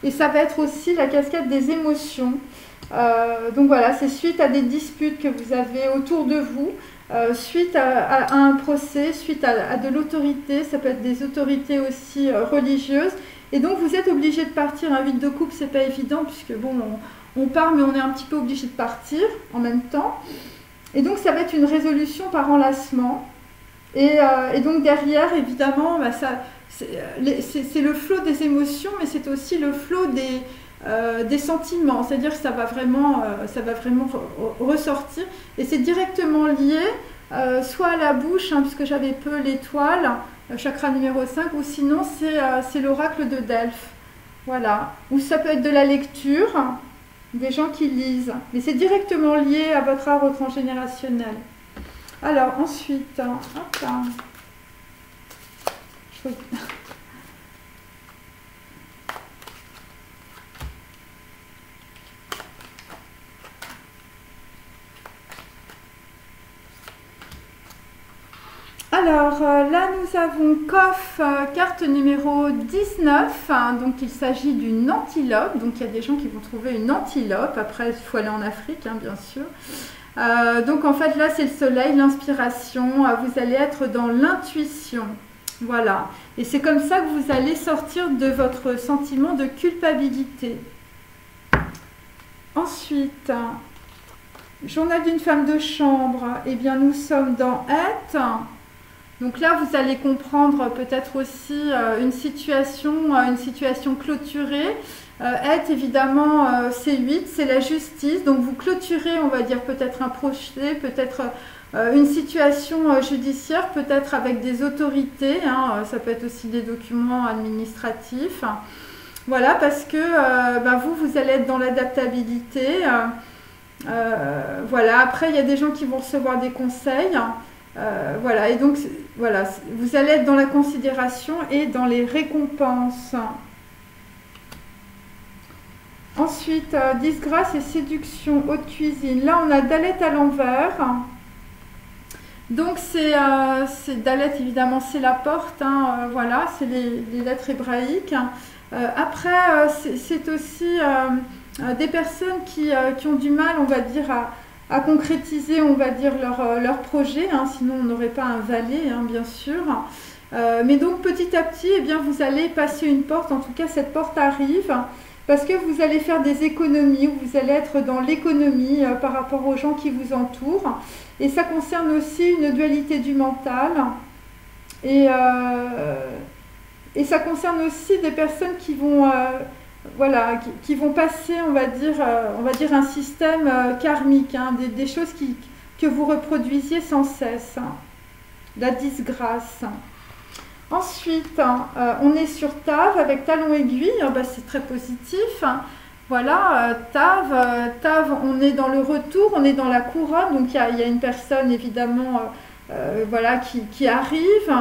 et ça va être aussi la cascade des émotions. Donc voilà, c'est suite à des disputes que vous avez autour de vous, suite à un procès, suite à de l'autorité, ça peut être des autorités aussi religieuses. Et donc vous êtes obligé de partir. Un 8 de coupe, c'est pas évident puisque bon, on part, mais on est un petit peu obligé de partir en même temps. Et donc ça va être une résolution par enlacement. Et donc derrière, évidemment, bah, c'est le flot des émotions, mais c'est aussi le flot des sentiments. C'est-à-dire que ça va vraiment ressortir. Et c'est directement lié soit à la bouche, hein, puisque j'avais peu l'étoile, chakra numéro 5, ou sinon c'est l'oracle de Delphes. Voilà. Ou ça peut être de la lecture, des gens qui lisent. Mais c'est directement lié à votre arbre transgénérationnel. Alors ensuite, hop là. Alors là nous avons Coff, carte numéro 19, hein, donc il s'agit d'une antilope, donc il y a des gens qui vont trouver une antilope, après il faut aller en Afrique, hein, bien sûr. Donc en fait là c'est le soleil, l'inspiration, vous allez être dans l'intuition, voilà, et c'est comme ça que vous allez sortir de votre sentiment de culpabilité. Ensuite, journal d'une femme de chambre, eh bien nous sommes dans Être. Donc là, vous allez comprendre peut-être aussi une situation clôturée. Être, évidemment, c'est 8, c'est la justice. Donc vous clôturez, on va dire, peut-être un projet, peut-être une situation judiciaire, peut-être avec des autorités. Hein, ça peut être aussi des documents administratifs. Voilà, parce que vous allez être dans l'adaptabilité. Voilà, après, il y a des gens qui vont recevoir des conseils. Voilà, et donc voilà, vous allez être dans la considération et dans les récompenses. Ensuite, disgrâce et séduction, haute cuisine. Là, on a Dalet à l'envers. Donc, c'est Dalet, évidemment, c'est la porte. Hein, voilà, c'est les lettres hébraïques. Après, c'est aussi des personnes qui ont du mal, on va dire, à concrétiser, on va dire, leur projet, hein, sinon on n'aurait pas un valet, hein, bien sûr. Mais donc petit à petit, eh bien, vous allez passer une porte, en tout cas cette porte arrive, parce que vous allez faire des économies, vous allez être dans l'économie par rapport aux gens qui vous entourent. Et ça concerne aussi une dualité du mental. Et ça concerne aussi des personnes qui vont... voilà, qui vont passer, on va dire un système karmique, hein, des choses que vous reproduisiez sans cesse. Hein. La disgrâce. Ensuite, on est sur Tav avec talon aiguille, c'est très positif. Hein. Voilà, Tav, on est dans le retour, on est dans la couronne, donc il y a une personne évidemment voilà, qui arrive.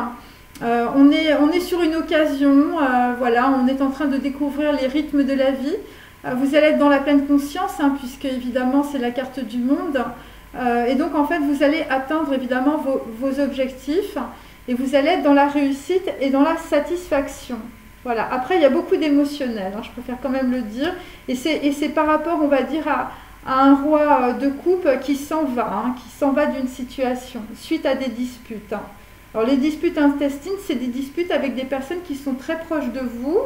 On est sur une occasion, voilà, on est en train de découvrir les rythmes de la vie. Vous allez être dans la pleine conscience, hein, puisque évidemment c'est la carte du monde. Et donc en fait vous allez atteindre évidemment vos objectifs et vous allez être dans la réussite et dans la satisfaction. Voilà. Après il y a beaucoup d'émotionnel, hein, je préfère quand même le dire. Et c'est par rapport, on va dire, à un roi de coupe qui s'en va, hein, d'une situation suite à des disputes. Hein. Alors les disputes intestines, c'est des disputes avec des personnes qui sont très proches de vous.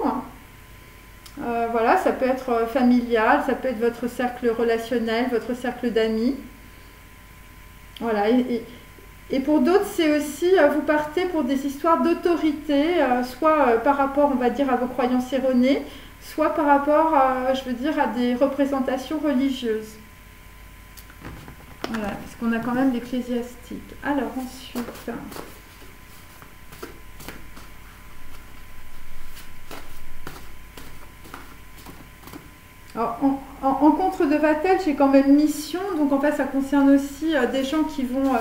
Voilà, ça peut être familial, ça peut être votre cercle relationnel, votre cercle d'amis. Voilà, et pour d'autres, c'est aussi, vous partez pour des histoires d'autorité, soit par rapport, on va dire, à vos croyances erronées, soit par rapport, je veux dire, à des représentations religieuses. Voilà, parce qu'on a quand même l'Ecclésiastique. Alors ensuite... Alors, en contre de Vatel, j'ai quand même mission, donc en fait ça concerne aussi des gens qui vont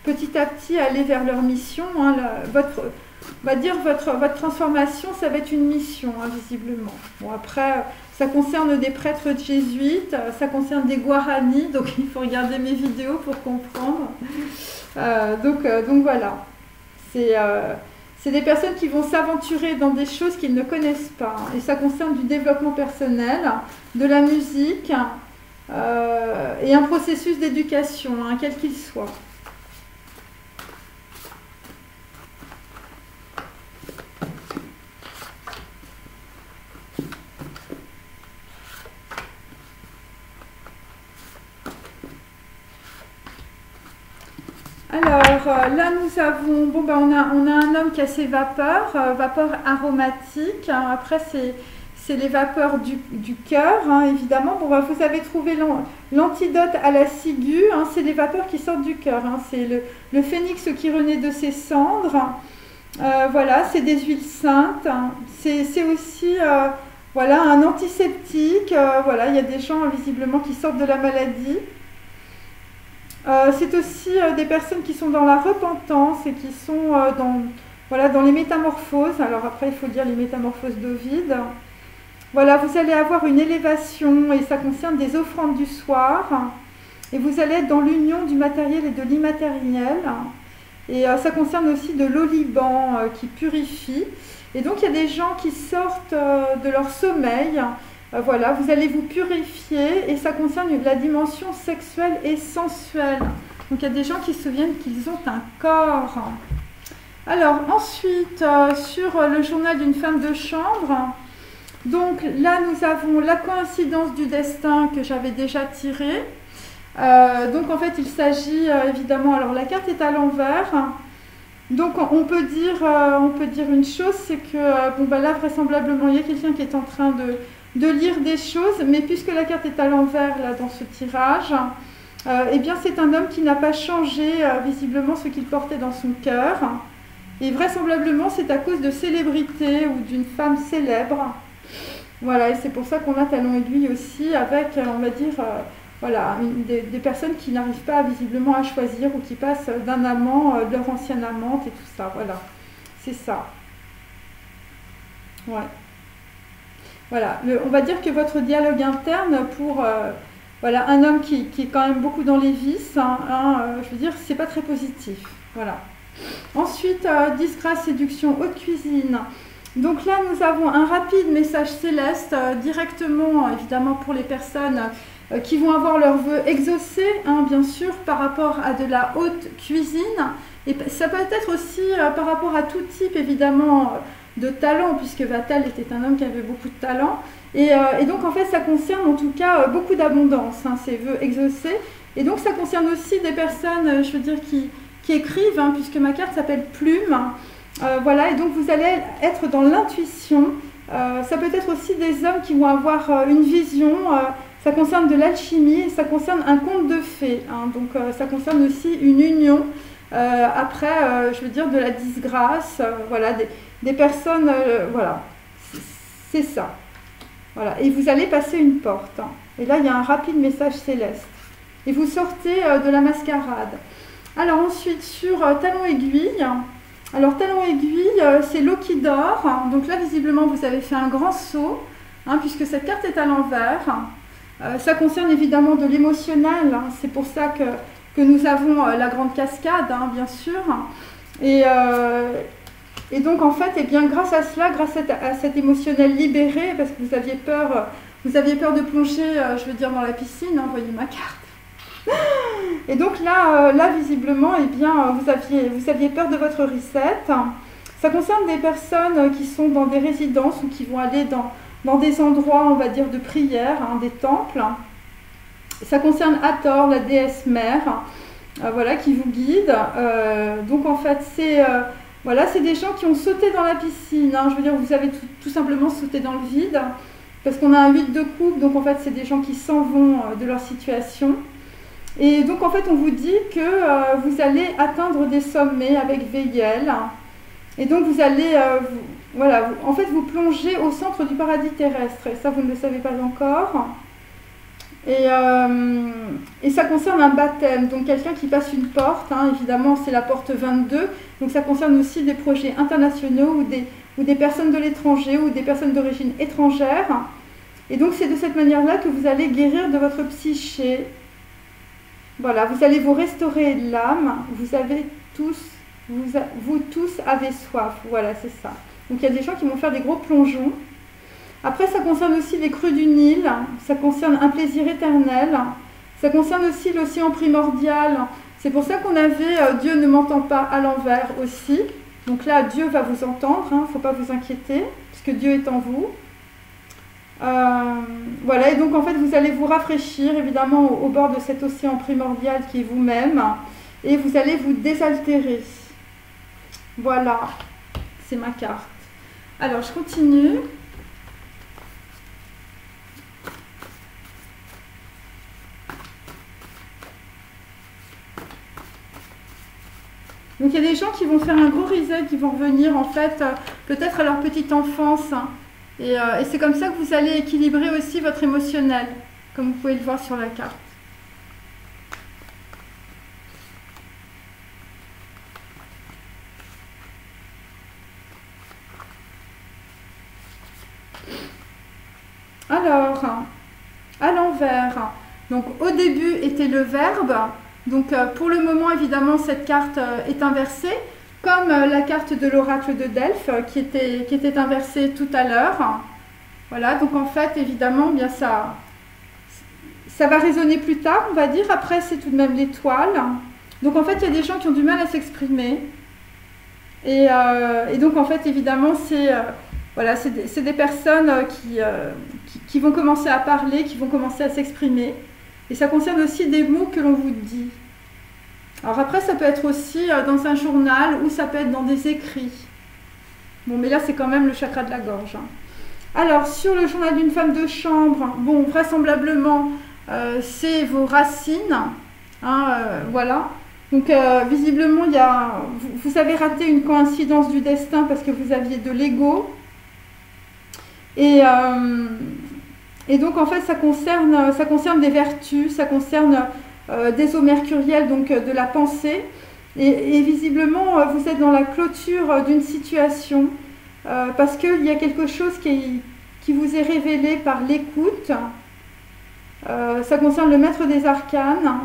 petit à petit aller vers leur mission. Hein, on va dire votre transformation, ça va être une mission, hein, visiblement. Bon, après, ça concerne des prêtres jésuites, ça concerne des Guaranis, donc il faut regarder mes vidéos pour comprendre. Donc voilà, c'est des personnes qui vont s'aventurer dans des choses qu'ils ne connaissent pas. Et ça concerne du développement personnel, de la musique et un processus d'éducation, hein, quel qu'il soit. Alors là nous avons, bon ben on a un homme qui a ses vapeurs, vapeurs aromatiques, hein, après c'est les vapeurs du cœur, hein, évidemment. Bon ben vous avez trouvé l'antidote à la ciguë, hein, c'est les vapeurs qui sortent du cœur, hein, c'est le phénix qui renaît de ses cendres, voilà, c'est des huiles saintes, hein, c'est aussi voilà, un antiseptique, voilà, il y a des gens visiblement qui sortent de la maladie. C'est aussi des personnes qui sont dans la repentance et qui sont voilà, dans les métamorphoses. Alors après, il faut dire les métamorphoses d'Ovide. Voilà, vous allez avoir une élévation et ça concerne des offrandes du soir. Et vous allez être dans l'union du matériel et de l'immatériel. Et ça concerne aussi de l'oliban qui purifie. Et donc, il y a des gens qui sortent de leur sommeil. Voilà, vous allez vous purifier et ça concerne la dimension sexuelle et sensuelle. Donc il y a des gens qui se souviennent qu'ils ont un corps. Alors ensuite, sur le journal d'une femme de chambre, donc là nous avons la coïncidence du destin que j'avais déjà tirée. Donc en fait il s'agit évidemment, alors la carte est à l'envers. Donc on peut dire une chose, c'est que bon, ben là vraisemblablement il y a quelqu'un qui est en train de lire des choses, mais puisque la carte est à l'envers là dans ce tirage, eh bien c'est un homme qui n'a pas changé visiblement ce qu'il portait dans son cœur, et vraisemblablement c'est à cause de célébrité ou d'une femme célèbre. Voilà, et c'est pour ça qu'on a talon aiguille aussi avec, on va dire, voilà, des personnes qui n'arrivent pas visiblement à choisir ou qui passent d'un amant, de leur ancienne amante et tout ça, voilà, c'est ça. Ouais. Voilà, on va dire que votre dialogue interne pour voilà, un homme qui est quand même beaucoup dans les vices, je veux dire, c'est pas très positif. Voilà. Ensuite, disgrâce, séduction, haute cuisine. Donc là, nous avons un rapide message céleste directement, évidemment, pour les personnes qui vont avoir leurs vœux exaucés, hein, bien sûr, par rapport à de la haute cuisine. Et ça peut être aussi par rapport à tout type, évidemment, de talent, puisque Vatel était un homme qui avait beaucoup de talent. Et donc, en fait, ça concerne en tout cas beaucoup d'abondance, hein, ces vœux exaucés. Et donc, ça concerne aussi des personnes, je veux dire, qui écrivent, hein, puisque ma carte s'appelle Plume. Voilà, et donc vous allez être dans l'intuition. Ça peut être aussi des hommes qui vont avoir une vision. Ça concerne de l'alchimie et ça concerne un conte de fées. Hein, donc, ça concerne aussi une union. Après, je veux dire, de la disgrâce. Voilà, des personnes, voilà, c'est ça. Voilà, et vous allez passer une porte. Hein. Et là, il y a un rapide message céleste. Et vous sortez de la mascarade. Alors ensuite, sur talon aiguille. Alors talon aiguille, c'est l'eau qui dort. Donc là, visiblement, vous avez fait un grand saut, hein, puisque cette carte est à l'envers. Ça concerne évidemment de l'émotionnel. Hein. C'est pour ça que nous avons la grande cascade, hein, bien sûr. Et donc, en fait, eh bien, grâce à cela, grâce à cet émotionnel libéré, parce que vous aviez peur de plonger, je veux dire, dans la piscine, hein, voyez ma carte. Et donc là, visiblement, eh bien, vous aviez peur de votre reset. Ça concerne des personnes qui sont dans des résidences ou qui vont aller dans des endroits, on va dire, de prière, hein, des temples. Ça concerne Hathor, la déesse mère, voilà, qui vous guide. Donc en fait, voilà, c'est des gens qui ont sauté dans la piscine. Hein. Je veux dire, vous avez tout simplement sauté dans le vide, parce qu'on a un 8 de coupe, donc en fait, c'est des gens qui s'en vont de leur situation. Et donc en fait on vous dit que vous allez atteindre des sommets avec Veillel. Et donc vous allez, voilà, en fait vous plongez au centre du paradis terrestre. Et ça vous ne le savez pas encore. Et ça concerne un baptême, donc quelqu'un qui passe une porte, hein, évidemment c'est la porte 22, donc ça concerne aussi des projets internationaux ou des personnes de l'étranger ou des personnes d'origine étrangère. Et donc c'est de cette manière-là que vous allez guérir de votre psyché. Voilà, vous allez vous restaurer l'âme, vous tous avez soif, voilà c'est ça. Donc il y a des gens qui vont faire des gros plongeons. Après, ça concerne aussi les crues du Nil, ça concerne un plaisir éternel, ça concerne aussi l'océan primordial. C'est pour ça qu'on avait Dieu ne m'entend pas à l'envers aussi. Donc là, Dieu va vous entendre, il ne faut pas vous inquiéter, puisque Dieu est en vous. Voilà, et donc en fait, vous allez vous rafraîchir, évidemment, au bord de cet océan primordial qui est vous-même, et vous allez vous désaltérer. Voilà, c'est ma carte. Alors, je continue. Donc il y a des gens qui vont faire un gros reset, qui vont revenir en fait peut-être à leur petite enfance. Et c'est comme ça que vous allez équilibrer aussi votre émotionnel, comme vous pouvez le voir sur la carte. Alors, à l'envers, donc au début était le verbe. Donc pour le moment, évidemment, cette carte est inversée, comme la carte de l'oracle de Delphes qui était inversée tout à l'heure. Voilà, donc en fait, évidemment, bien ça va résonner plus tard, on va dire. Après, c'est tout de même l'étoile. Donc en fait, il y a des gens qui ont du mal à s'exprimer. Et donc en fait, évidemment, voilà, c'est des personnes qui vont commencer à parler, qui vont commencer à s'exprimer. Et ça concerne aussi des mots que l'on vous dit. Alors après, ça peut être aussi dans un journal ou ça peut être dans des écrits. Bon, mais là, c'est quand même le chakra de la gorge. Alors, sur le journal d'une femme de chambre, bon, vraisemblablement, c'est vos racines. Hein, voilà. Donc, visiblement, vous avez raté une coïncidence du destin parce que vous aviez de l'ego. Et donc, en fait, ça concerne des vertus, ça concerne des eaux mercurielles, donc de la pensée. Et visiblement, vous êtes dans la clôture d'une situation parce qu'il y a quelque chose qui vous est révélé par l'écoute. Ça concerne le maître des arcanes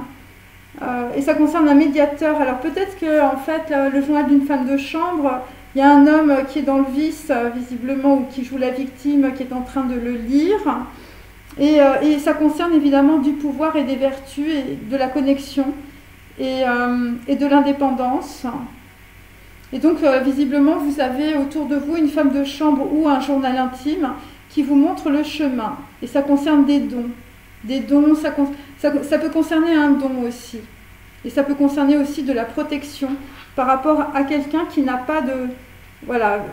et ça concerne un médiateur. Alors, peut-être que, en fait, le journal d'une femme de chambre, il y a un homme qui est dans le vice, visiblement, ou qui joue la victime, qui est en train de le lire. Et ça concerne évidemment du pouvoir et des vertus, et de la connexion et de l'indépendance. Et donc, visiblement, vous avez autour de vous une femme de chambre ou un journal intime qui vous montre le chemin. Et ça concerne des dons. Des dons, ça peut concerner un don aussi. Et ça peut concerner aussi de la protection par rapport à quelqu'un qui n'a pas de... Voilà.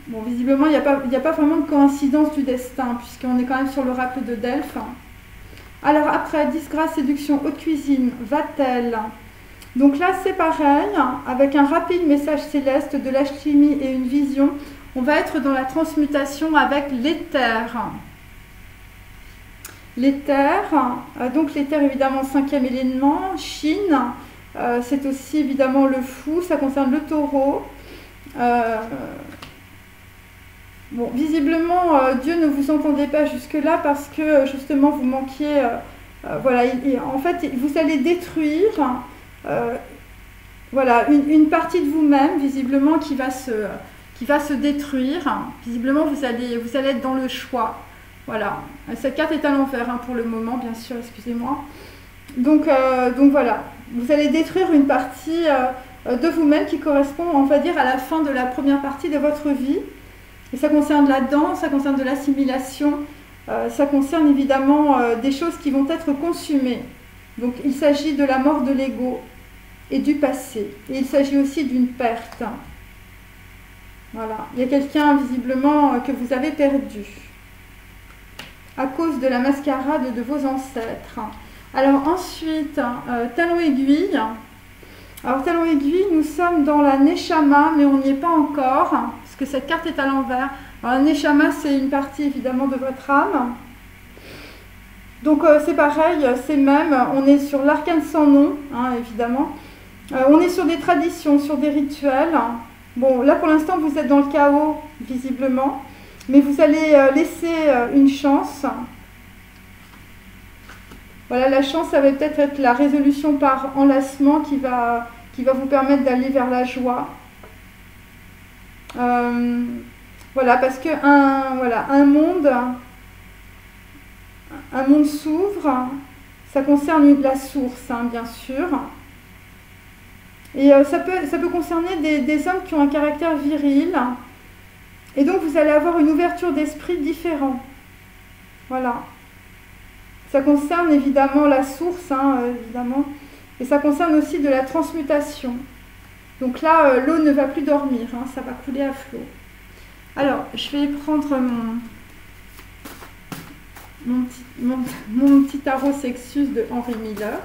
Bon, visiblement, il n'y a pas vraiment de coïncidence du destin, puisqu'on est quand même sur l'oracle de Delphes. Alors après, disgrâce, séduction, haute cuisine, va-t-elle? Donc là, c'est pareil, avec un rapide message céleste de l'alchimie et une vision, on va être dans la transmutation avec l'éther. L'éther, donc l'éther évidemment 5e élément, Chine, c'est aussi évidemment le fou, ça concerne le taureau. Bon, visiblement, Dieu ne vous entendait pas jusque-là parce que justement vous manquiez, voilà, en fait vous allez détruire voilà, une partie de vous-même visiblement qui va se détruire. Visiblement vous allez être dans le choix. Voilà, cette carte est à l'envers hein, pour le moment, bien sûr, excusez-moi. Donc voilà, vous allez détruire une partie de vous-même qui correspond, on va dire, à la fin de la première partie de votre vie. Et ça concerne la danse, ça concerne de l'assimilation, ça concerne évidemment des choses qui vont être consumées. Donc il s'agit de la mort de l'ego et du passé. Et il s'agit aussi d'une perte. Voilà, il y a quelqu'un visiblement que vous avez perdu à cause de la mascarade de vos ancêtres. Alors ensuite, talon aiguille. Alors talon aiguille, nous sommes dans la Neshama, mais on n'y est pas encore, parce que cette carte est à l'envers. Alors la Neshama, c'est une partie évidemment de votre âme. Donc c'est pareil, c'est même, on est sur l'arcane sans nom, hein, évidemment. On est sur des traditions, sur des rituels. Bon, là pour l'instant vous êtes dans le chaos, visiblement, mais vous allez laisser une chance. Voilà, la chance, ça va peut-être être la résolution par enlacement qui va vous permettre d'aller vers la joie. Voilà, parce que un monde s'ouvre, ça concerne la source, hein, bien sûr. Et ça peut concerner des hommes qui ont un caractère viril. Et donc, vous allez avoir une ouverture d'esprit différente. Voilà. Ça concerne évidemment la source, hein, évidemment. Et ça concerne aussi de la transmutation. Donc là, l'eau ne va plus dormir, hein, ça va couler à flot. Alors, je vais prendre mon petit tarot Sextus de Henry Miller.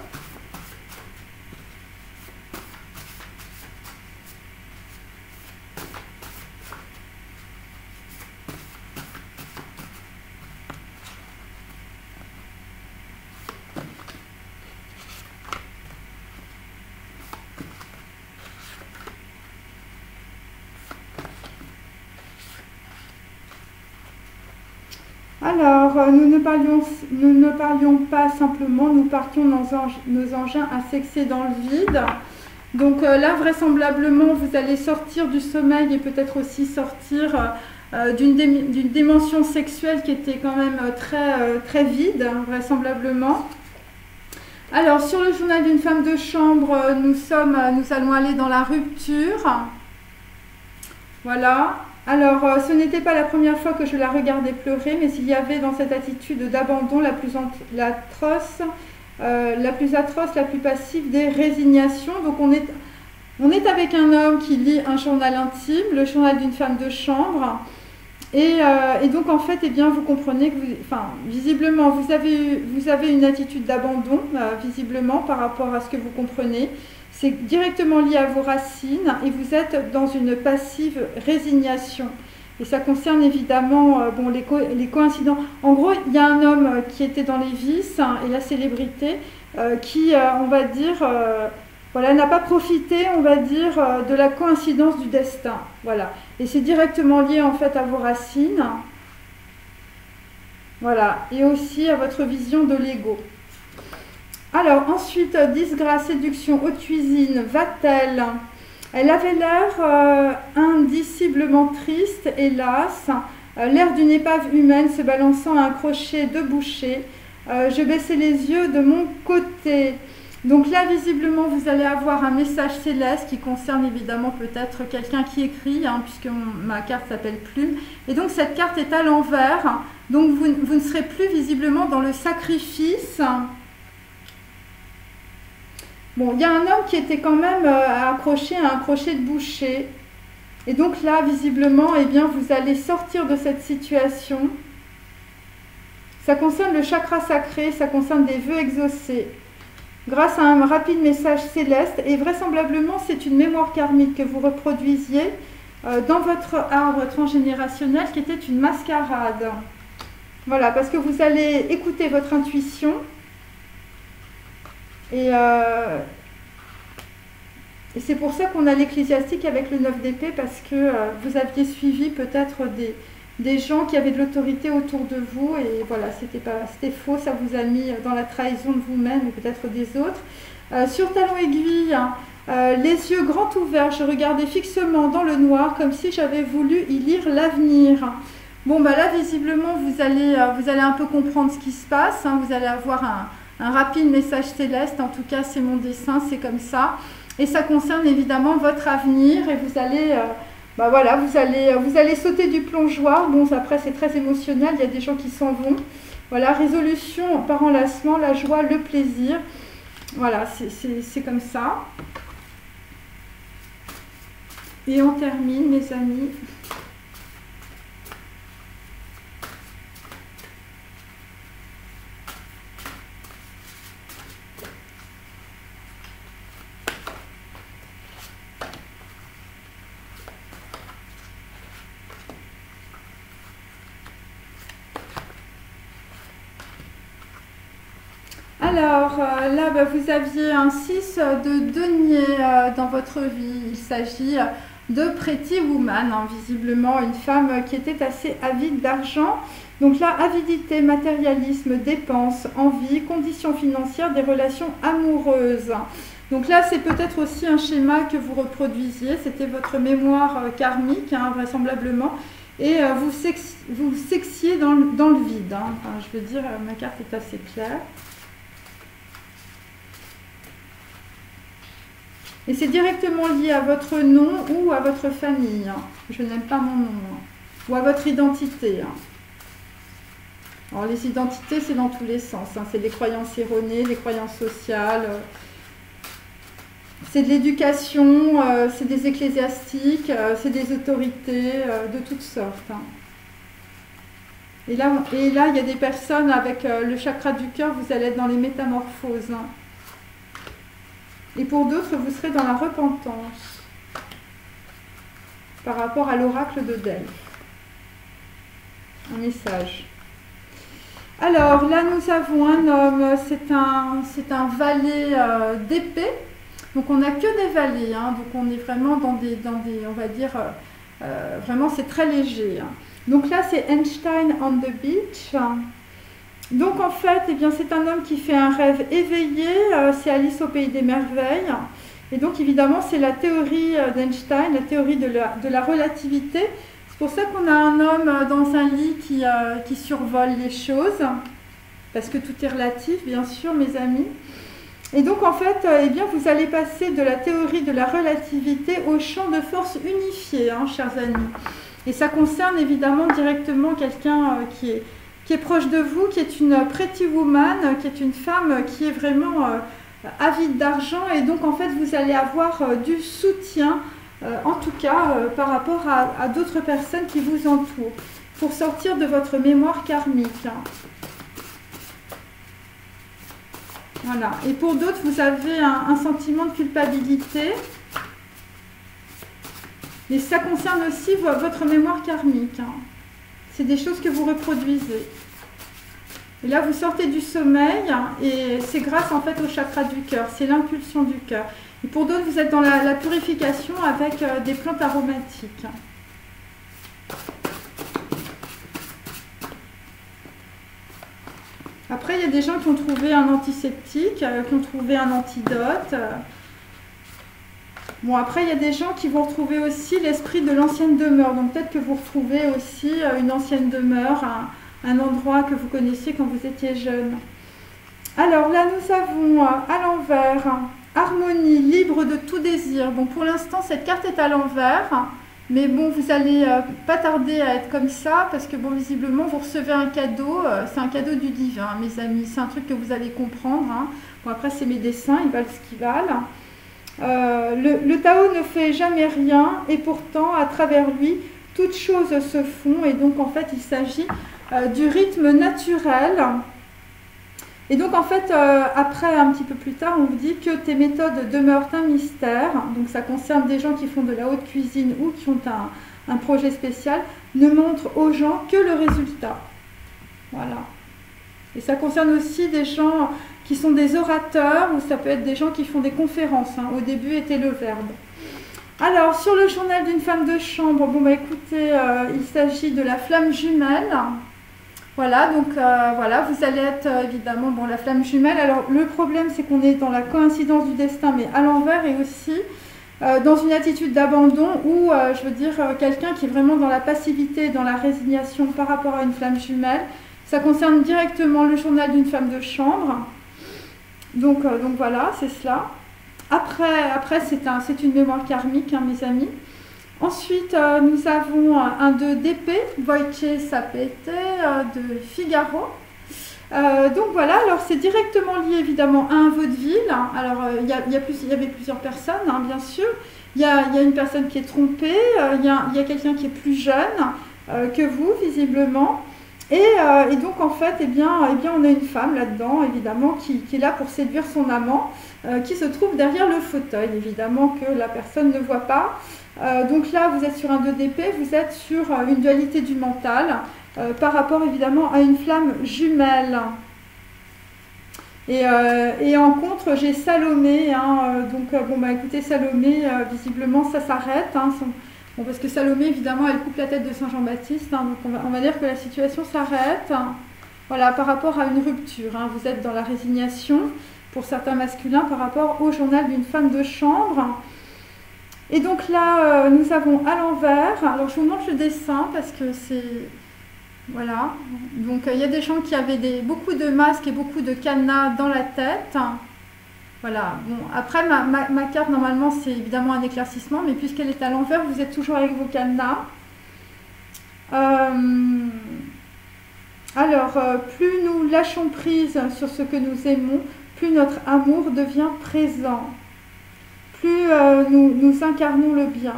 Alors, nous ne parlions pas simplement, nous partions dans nos engins à sexer dans le vide. Donc là, vraisemblablement, vous allez sortir du sommeil et peut-être aussi sortir d'une dimension sexuelle qui était quand même très vide, vraisemblablement. Alors, sur le journal d'une femme de chambre, nous allons aller dans la rupture. Voilà. Alors, ce n'était pas la première fois que je la regardais pleurer, mais il y avait dans cette attitude d'abandon la plus atroce, la plus passive des résignations. Donc, on est avec un homme qui lit un journal intime, le journal d'une femme de chambre. Et donc, en fait, eh bien, vous comprenez que, visiblement, vous avez une attitude d'abandon, visiblement, par rapport à ce que vous comprenez. C'est directement lié à vos racines et vous êtes dans une passive résignation. Et ça concerne évidemment les coïncidents. En gros, il y a un homme qui était dans les vices et la célébrité qui, on va dire, n'a pas profité, on va dire, de la coïncidence du destin. Voilà. Et c'est directement lié en fait à vos racines. Voilà. Et aussi à votre vision de l'ego. Alors ensuite, disgrâce, séduction, haute cuisine, va-t-elle? Elle avait l'air indiciblement triste, hélas, l'air d'une épave humaine se balançant à un crochet de boucher. Je baissais les yeux de mon côté. Donc là, visiblement, vous allez avoir un message céleste qui concerne évidemment peut-être quelqu'un qui écrit, hein, puisque ma carte s'appelle Plume. Et donc cette carte est à l'envers. Donc vous ne serez plus visiblement dans le sacrifice. Bon, il y a un homme qui était quand même accroché à un crochet de boucher. Et donc là, visiblement, eh bien, vous allez sortir de cette situation. Ça concerne le chakra sacré, ça concerne des vœux exaucés. Grâce à un rapide message céleste, et vraisemblablement, c'est une mémoire karmique que vous reproduisiez dans votre arbre transgénérationnel qui était une mascarade. Voilà, parce que vous allez écouter votre intuition. Et c'est pour ça qu'on a l'ecclésiastique avec le 9 d'épée, parce que vous aviez suivi peut-être des gens qui avaient de l'autorité autour de vous, et voilà, c'était faux, ça vous a mis dans la trahison de vous-même et peut-être des autres. Sur talon aiguille, les yeux grands ouverts, je regardais fixement dans le noir comme si j'avais voulu y lire l'avenir. Bon, bah là, visiblement, vous allez un peu comprendre ce qui se passe, hein, vous allez avoir un rapide message céleste, en tout cas c'est mon dessin, c'est comme ça, et ça concerne évidemment votre avenir, et vous allez, vous allez sauter du plongeoir. Bon, après c'est très émotionnel, il y a des gens qui s'en vont. Voilà, résolution par enlacement, la joie, le plaisir, voilà, c'est comme ça. Et on termine, mes amis. Alors, là, vous aviez un 6 de denier dans votre vie. Il s'agit de Pretty Woman, hein, visiblement une femme qui était assez avide d'argent. Donc là, avidité, matérialisme, dépenses, envie, conditions financières, des relations amoureuses. Donc là, c'est peut-être aussi un schéma que vous reproduisiez. C'était votre mémoire karmique, hein, vraisemblablement. Et vous sexiez dans le vide. Hein. Enfin, je veux dire, ma carte est assez claire. Et c'est directement lié à votre nom ou à votre famille. Je n'aime pas mon nom. Ou à votre identité. Alors les identités, c'est dans tous les sens. C'est des croyances erronées, des croyances sociales. C'est de l'éducation, c'est des ecclésiastiques, c'est des autorités de toutes sortes. Et là, il y a des personnes avec le chakra du cœur, vous allez être dans les métamorphoses. Et pour d'autres, vous serez dans la repentance par rapport à l'oracle de Delphes. Un message. Alors là, nous avons un homme, c'est un valet d'épée. Donc on n'a que des valets, hein, donc on est vraiment dans des on va dire, vraiment c'est très léger. Hein. Donc là, c'est Einstein on the beach. Donc en fait, eh bien, c'est un homme qui fait un rêve éveillé, c'est Alice au pays des merveilles. Et donc évidemment, c'est la théorie d'Einstein, la théorie de la relativité. C'est pour ça qu'on a un homme dans un lit qui survole les choses, parce que tout est relatif, bien sûr, mes amis. Et donc en fait, eh bien, vous allez passer de la théorie de la relativité au champ de force unifié, hein, chers amis. Et ça concerne évidemment directement quelqu'un qui est proche de vous, qui est une pretty woman, qui est une femme qui est vraiment avide d'argent. Et donc, en fait, vous allez avoir du soutien, en tout cas, par rapport à d'autres personnes qui vous entourent, pour sortir de votre mémoire karmique. Voilà. Et pour d'autres, vous avez un sentiment de culpabilité. Et ça concerne aussi votre mémoire karmique. Hein. C'est des choses que vous reproduisez. Et là, vous sortez du sommeil et c'est grâce en fait au chakra du cœur. C'est l'impulsion du cœur. Et pour d'autres, vous êtes dans la purification avec des plantes aromatiques. Après, il y a des gens qui ont trouvé un antiseptique, qui ont trouvé un antidote. Bon, après, il y a des gens qui vont retrouver aussi l'esprit de l'ancienne demeure. Donc, peut-être que vous retrouvez aussi une ancienne demeure, un endroit que vous connaissiez quand vous étiez jeune. Alors, là, nous avons à l'envers, harmonie, libre de tout désir. Bon, pour l'instant, cette carte est à l'envers. Mais bon, vous n'allez pas tarder à être comme ça, parce que, bon, visiblement, vous recevez un cadeau. C'est un cadeau du divin, mes amis. C'est un truc que vous allez comprendre. Hein. Bon, après, c'est mes dessins, ils valent ce qu'ils valent. Le Tao ne fait jamais rien et pourtant à travers lui toutes choses se font, et donc en fait il s'agit du rythme naturel. Et donc en fait après, un petit peu plus tard, on vous dit que tes méthodes demeurent un mystère. Donc ça concerne des gens qui font de la haute cuisine ou qui ont un projet spécial. Ne montre aux gens que le résultat. Voilà. Et ça concerne aussi des gens qui sont des orateurs, ou ça peut être des gens qui font des conférences. Hein. Au début était le verbe. Alors, sur le journal d'une femme de chambre, bon bah écoutez, il s'agit de la flamme jumelle. Voilà, donc voilà, vous allez être évidemment, bon, la flamme jumelle. Alors, le problème, c'est qu'on est dans la coïncidence du destin, mais à l'envers, et aussi dans une attitude d'abandon, où, je veux dire, quelqu'un qui est vraiment dans la passivité, dans la résignation par rapport à une flamme jumelle. Ça concerne directement le journal d'une femme de chambre. Donc voilà, c'est cela. Après c'est une mémoire karmique, hein, mes amis. Ensuite, nous avons un 2 d'épée, Voice Sapete de Figaro. Donc voilà, alors c'est directement lié évidemment à un vaudeville. Alors il y avait plusieurs personnes, hein, bien sûr. Il y a une personne qui est trompée, il y a quelqu'un qui est plus jeune que vous, visiblement. Et donc en fait, eh bien, on a une femme là-dedans, évidemment, qui est là pour séduire son amant, qui se trouve derrière le fauteuil, évidemment, que la personne ne voit pas. Donc là, vous êtes sur un 2 d'épée, vous êtes sur une dualité du mental, par rapport évidemment à une flamme jumelle. Et en contre, j'ai Salomé. Hein, donc, bon, bah écoutez, Salomé, visiblement, ça s'arrête. Hein, bon, parce que Salomé, évidemment, elle coupe la tête de Saint Jean-Baptiste. Hein, donc, on va dire que la situation s'arrête. Voilà, par rapport à une rupture. Hein, vous êtes dans la résignation, pour certains masculins, par rapport au journal d'une femme de chambre. Et donc là, nous avons à l'envers. Alors, je vous montre le dessin parce que c'est... Voilà. Donc, il y a des gens qui avaient beaucoup de masques et beaucoup de cadenas dans la tête. Voilà. Bon, après, ma carte, normalement, c'est évidemment un éclaircissement, mais puisqu'elle est à l'envers, vous êtes toujours avec vos cadenas. Alors, plus nous lâchons prise sur ce que nous aimons, plus notre amour devient présent. Plus nous incarnons le bien.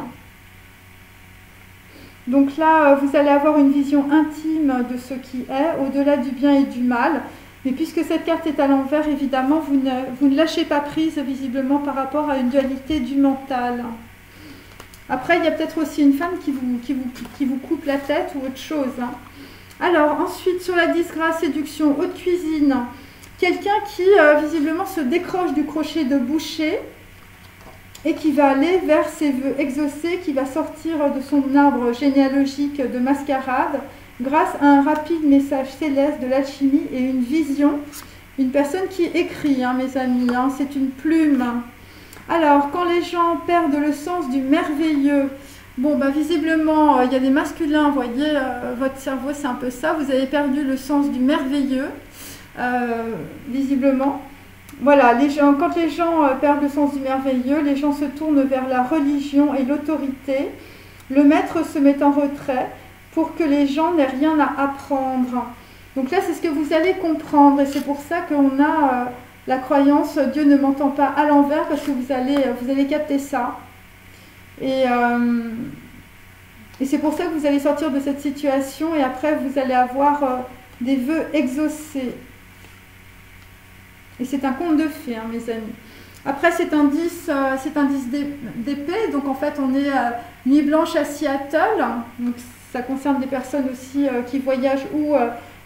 Donc là, vous allez avoir une vision intime de ce qui est, au-delà du bien et du mal. Mais puisque cette carte est à l'envers, évidemment, vous ne lâchez pas prise, visiblement, par rapport à une dualité du mental. Après, il y a peut-être aussi une femme qui vous coupe la tête ou autre chose. Hein. Alors, ensuite, sur la disgrâce, séduction, haute cuisine, quelqu'un qui, visiblement, se décroche du crochet de boucher et qui va aller vers ses vœux exaucés, qui va sortir de son arbre généalogique de mascarade grâce à un rapide message céleste de l'alchimie et une vision. Une personne qui écrit, hein, mes amis, hein, c'est une plume. Alors, quand les gens perdent le sens du merveilleux, bon, bah, visiblement, il y a des masculins, vous voyez, votre cerveau, c'est un peu ça, vous avez perdu le sens du merveilleux, visiblement. Voilà, quand les gens perdent le sens du merveilleux, les gens se tournent vers la religion et l'autorité. Le maître se met en retrait pour que les gens n'aient rien à apprendre. Donc là, c'est ce que vous allez comprendre. Et c'est pour ça qu'on a la croyance « Dieu ne m'entend pas » à l'envers, parce que vous allez capter ça. Et c'est pour ça que vous allez sortir de cette situation et après, vous allez avoir des vœux exaucés. Et c'est un conte de fées, hein, mes amis. Après, c'est un 10 d'épée. Donc, en fait, on est Nuit Blanche à Seattle. Donc, ça concerne des personnes aussi qui voyagent ou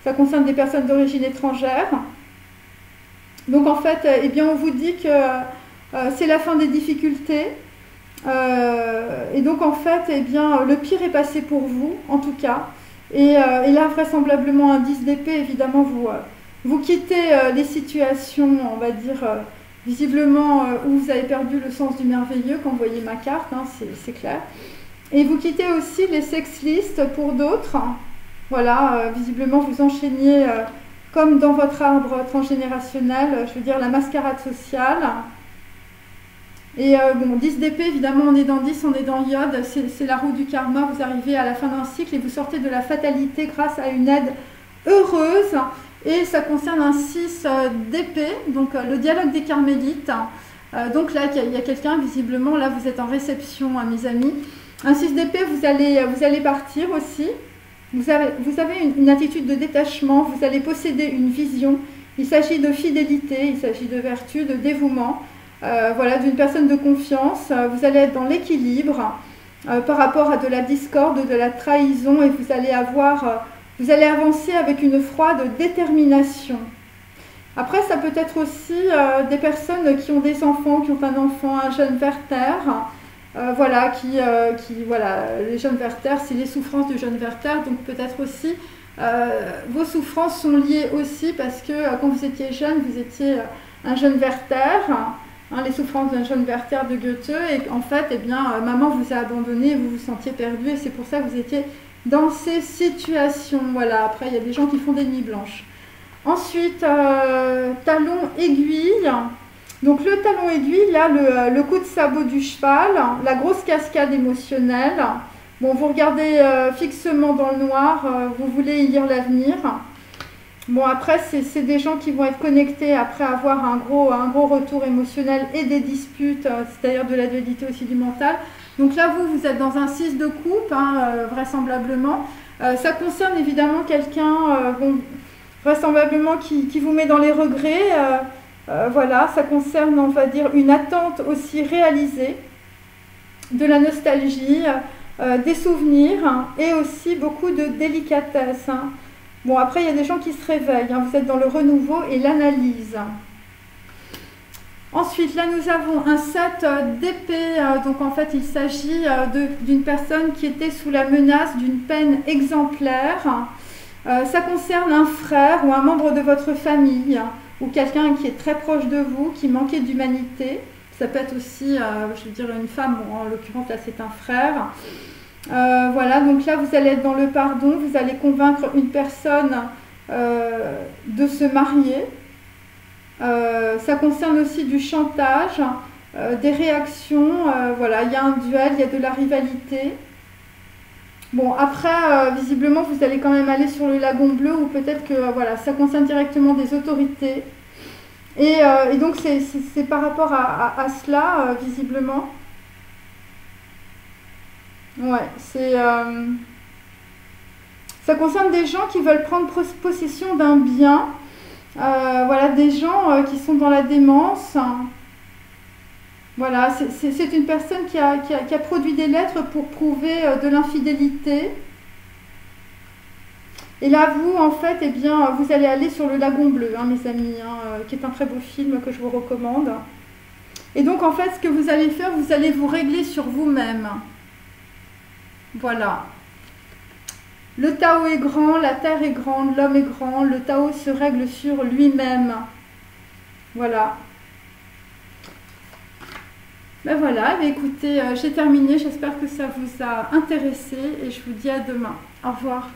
ça concerne des personnes d'origine étrangère. Donc, en fait, eh bien, on vous dit que c'est la fin des difficultés. Et donc, en fait, eh bien, le pire est passé pour vous, en tout cas. Et là, vraisemblablement, un 10 d'épée, évidemment, vous quittez les situations, on va dire, visiblement, où vous avez perdu le sens du merveilleux, quand vous voyez ma carte, hein, c'est clair. Et vous quittez aussi les sex lists pour d'autres. Voilà, visiblement, vous enchaînez, comme dans votre arbre transgénérationnel, je veux dire, la mascarade sociale. Et bon, 10 d'épée, évidemment, on est dans 10, on est dans Iode, c'est la roue du karma, vous arrivez à la fin d'un cycle et vous sortez de la fatalité grâce à une aide heureuse. Et ça concerne un 6 d'épée, donc le dialogue des carmélites. Donc là, il y a quelqu'un, visiblement, là vous êtes en réception, hein, mes amis. Un 6 d'épée, vous allez partir aussi. Vous avez une attitude de détachement, vous allez posséder une vision. Il s'agit de fidélité, il s'agit de vertu, de dévouement. Voilà, d'une personne de confiance. Vous allez être dans l'équilibre par rapport à de la discorde, de la trahison, et vous allez avancer avec une froide détermination. Après, ça peut être aussi des personnes qui ont des enfants, qui ont un enfant, un jeune Werther. Voilà, voilà, les jeunes Werther, c'est les souffrances du jeune Werther. Donc peut-être aussi, vos souffrances sont liées aussi parce que quand vous étiez jeune, vous étiez un jeune Werther. Hein, les souffrances d'un jeune Werther de Goethe. Et en fait, eh bien, maman vous a abandonné et vous vous sentiez perdu. Et c'est pour ça que vous étiez dans ces situations. Voilà, après, il y a des gens qui font des nuits blanches. Ensuite, talon aiguille. Donc, le talon aiguille, là, le coup de sabot du cheval, la grosse cascade émotionnelle. Bon, vous regardez fixement dans le noir, vous voulez y lire l'avenir. Bon, après, c'est des gens qui vont être connectés après avoir un gros retour émotionnel et des disputes, c'est-à-dire de la dualité aussi du mental. Donc là, vous êtes dans un 6 de coupe, hein, vraisemblablement. Ça concerne évidemment quelqu'un, vraisemblablement, qui vous met dans les regrets. Voilà, ça concerne, on va dire, une attente aussi réalisée, de la nostalgie, des souvenirs, hein, et aussi beaucoup de délicatesse. Hein. Bon, après, il y a des gens qui se réveillent. Hein, vous êtes dans le renouveau et l'analyse. Ensuite, là, nous avons un 7 d'épée. Donc, en fait, il s'agit d'une personne qui était sous la menace d'une peine exemplaire. Ça concerne un frère ou un membre de votre famille ou quelqu'un qui est très proche de vous, qui manquait d'humanité. Ça peut être aussi, je veux dire, une femme. Bon, en l'occurrence, là, c'est un frère. Voilà, donc là, vous allez être dans le pardon. Vous allez convaincre une personne de se marier. Ça concerne aussi du chantage, des réactions, voilà, il y a un duel, il y a de la rivalité. Bon, après, visiblement, vous allez quand même aller sur le lagon bleu ou peut-être que voilà, ça concerne directement des autorités. Et donc, c'est par rapport à cela, visiblement. Ouais, ça concerne des gens qui veulent prendre possession d'un bien. Voilà, des gens qui sont dans la démence. Voilà, c'est une personne qui a produit des lettres pour prouver de l'infidélité. Et là, vous, en fait, eh bien, vous allez aller sur le lagon bleu, hein, mes amis, qui est un très beau film que je vous recommande. Et donc, en fait, ce que vous allez faire, vous allez vous régler sur vous-même. Voilà. Le Tao est grand, la terre est grande, l'homme est grand, le Tao se règle sur lui-même. Voilà. Ben voilà, ben écoutez, j'ai terminé, j'espère que ça vous a intéressé et je vous dis à demain. Au revoir.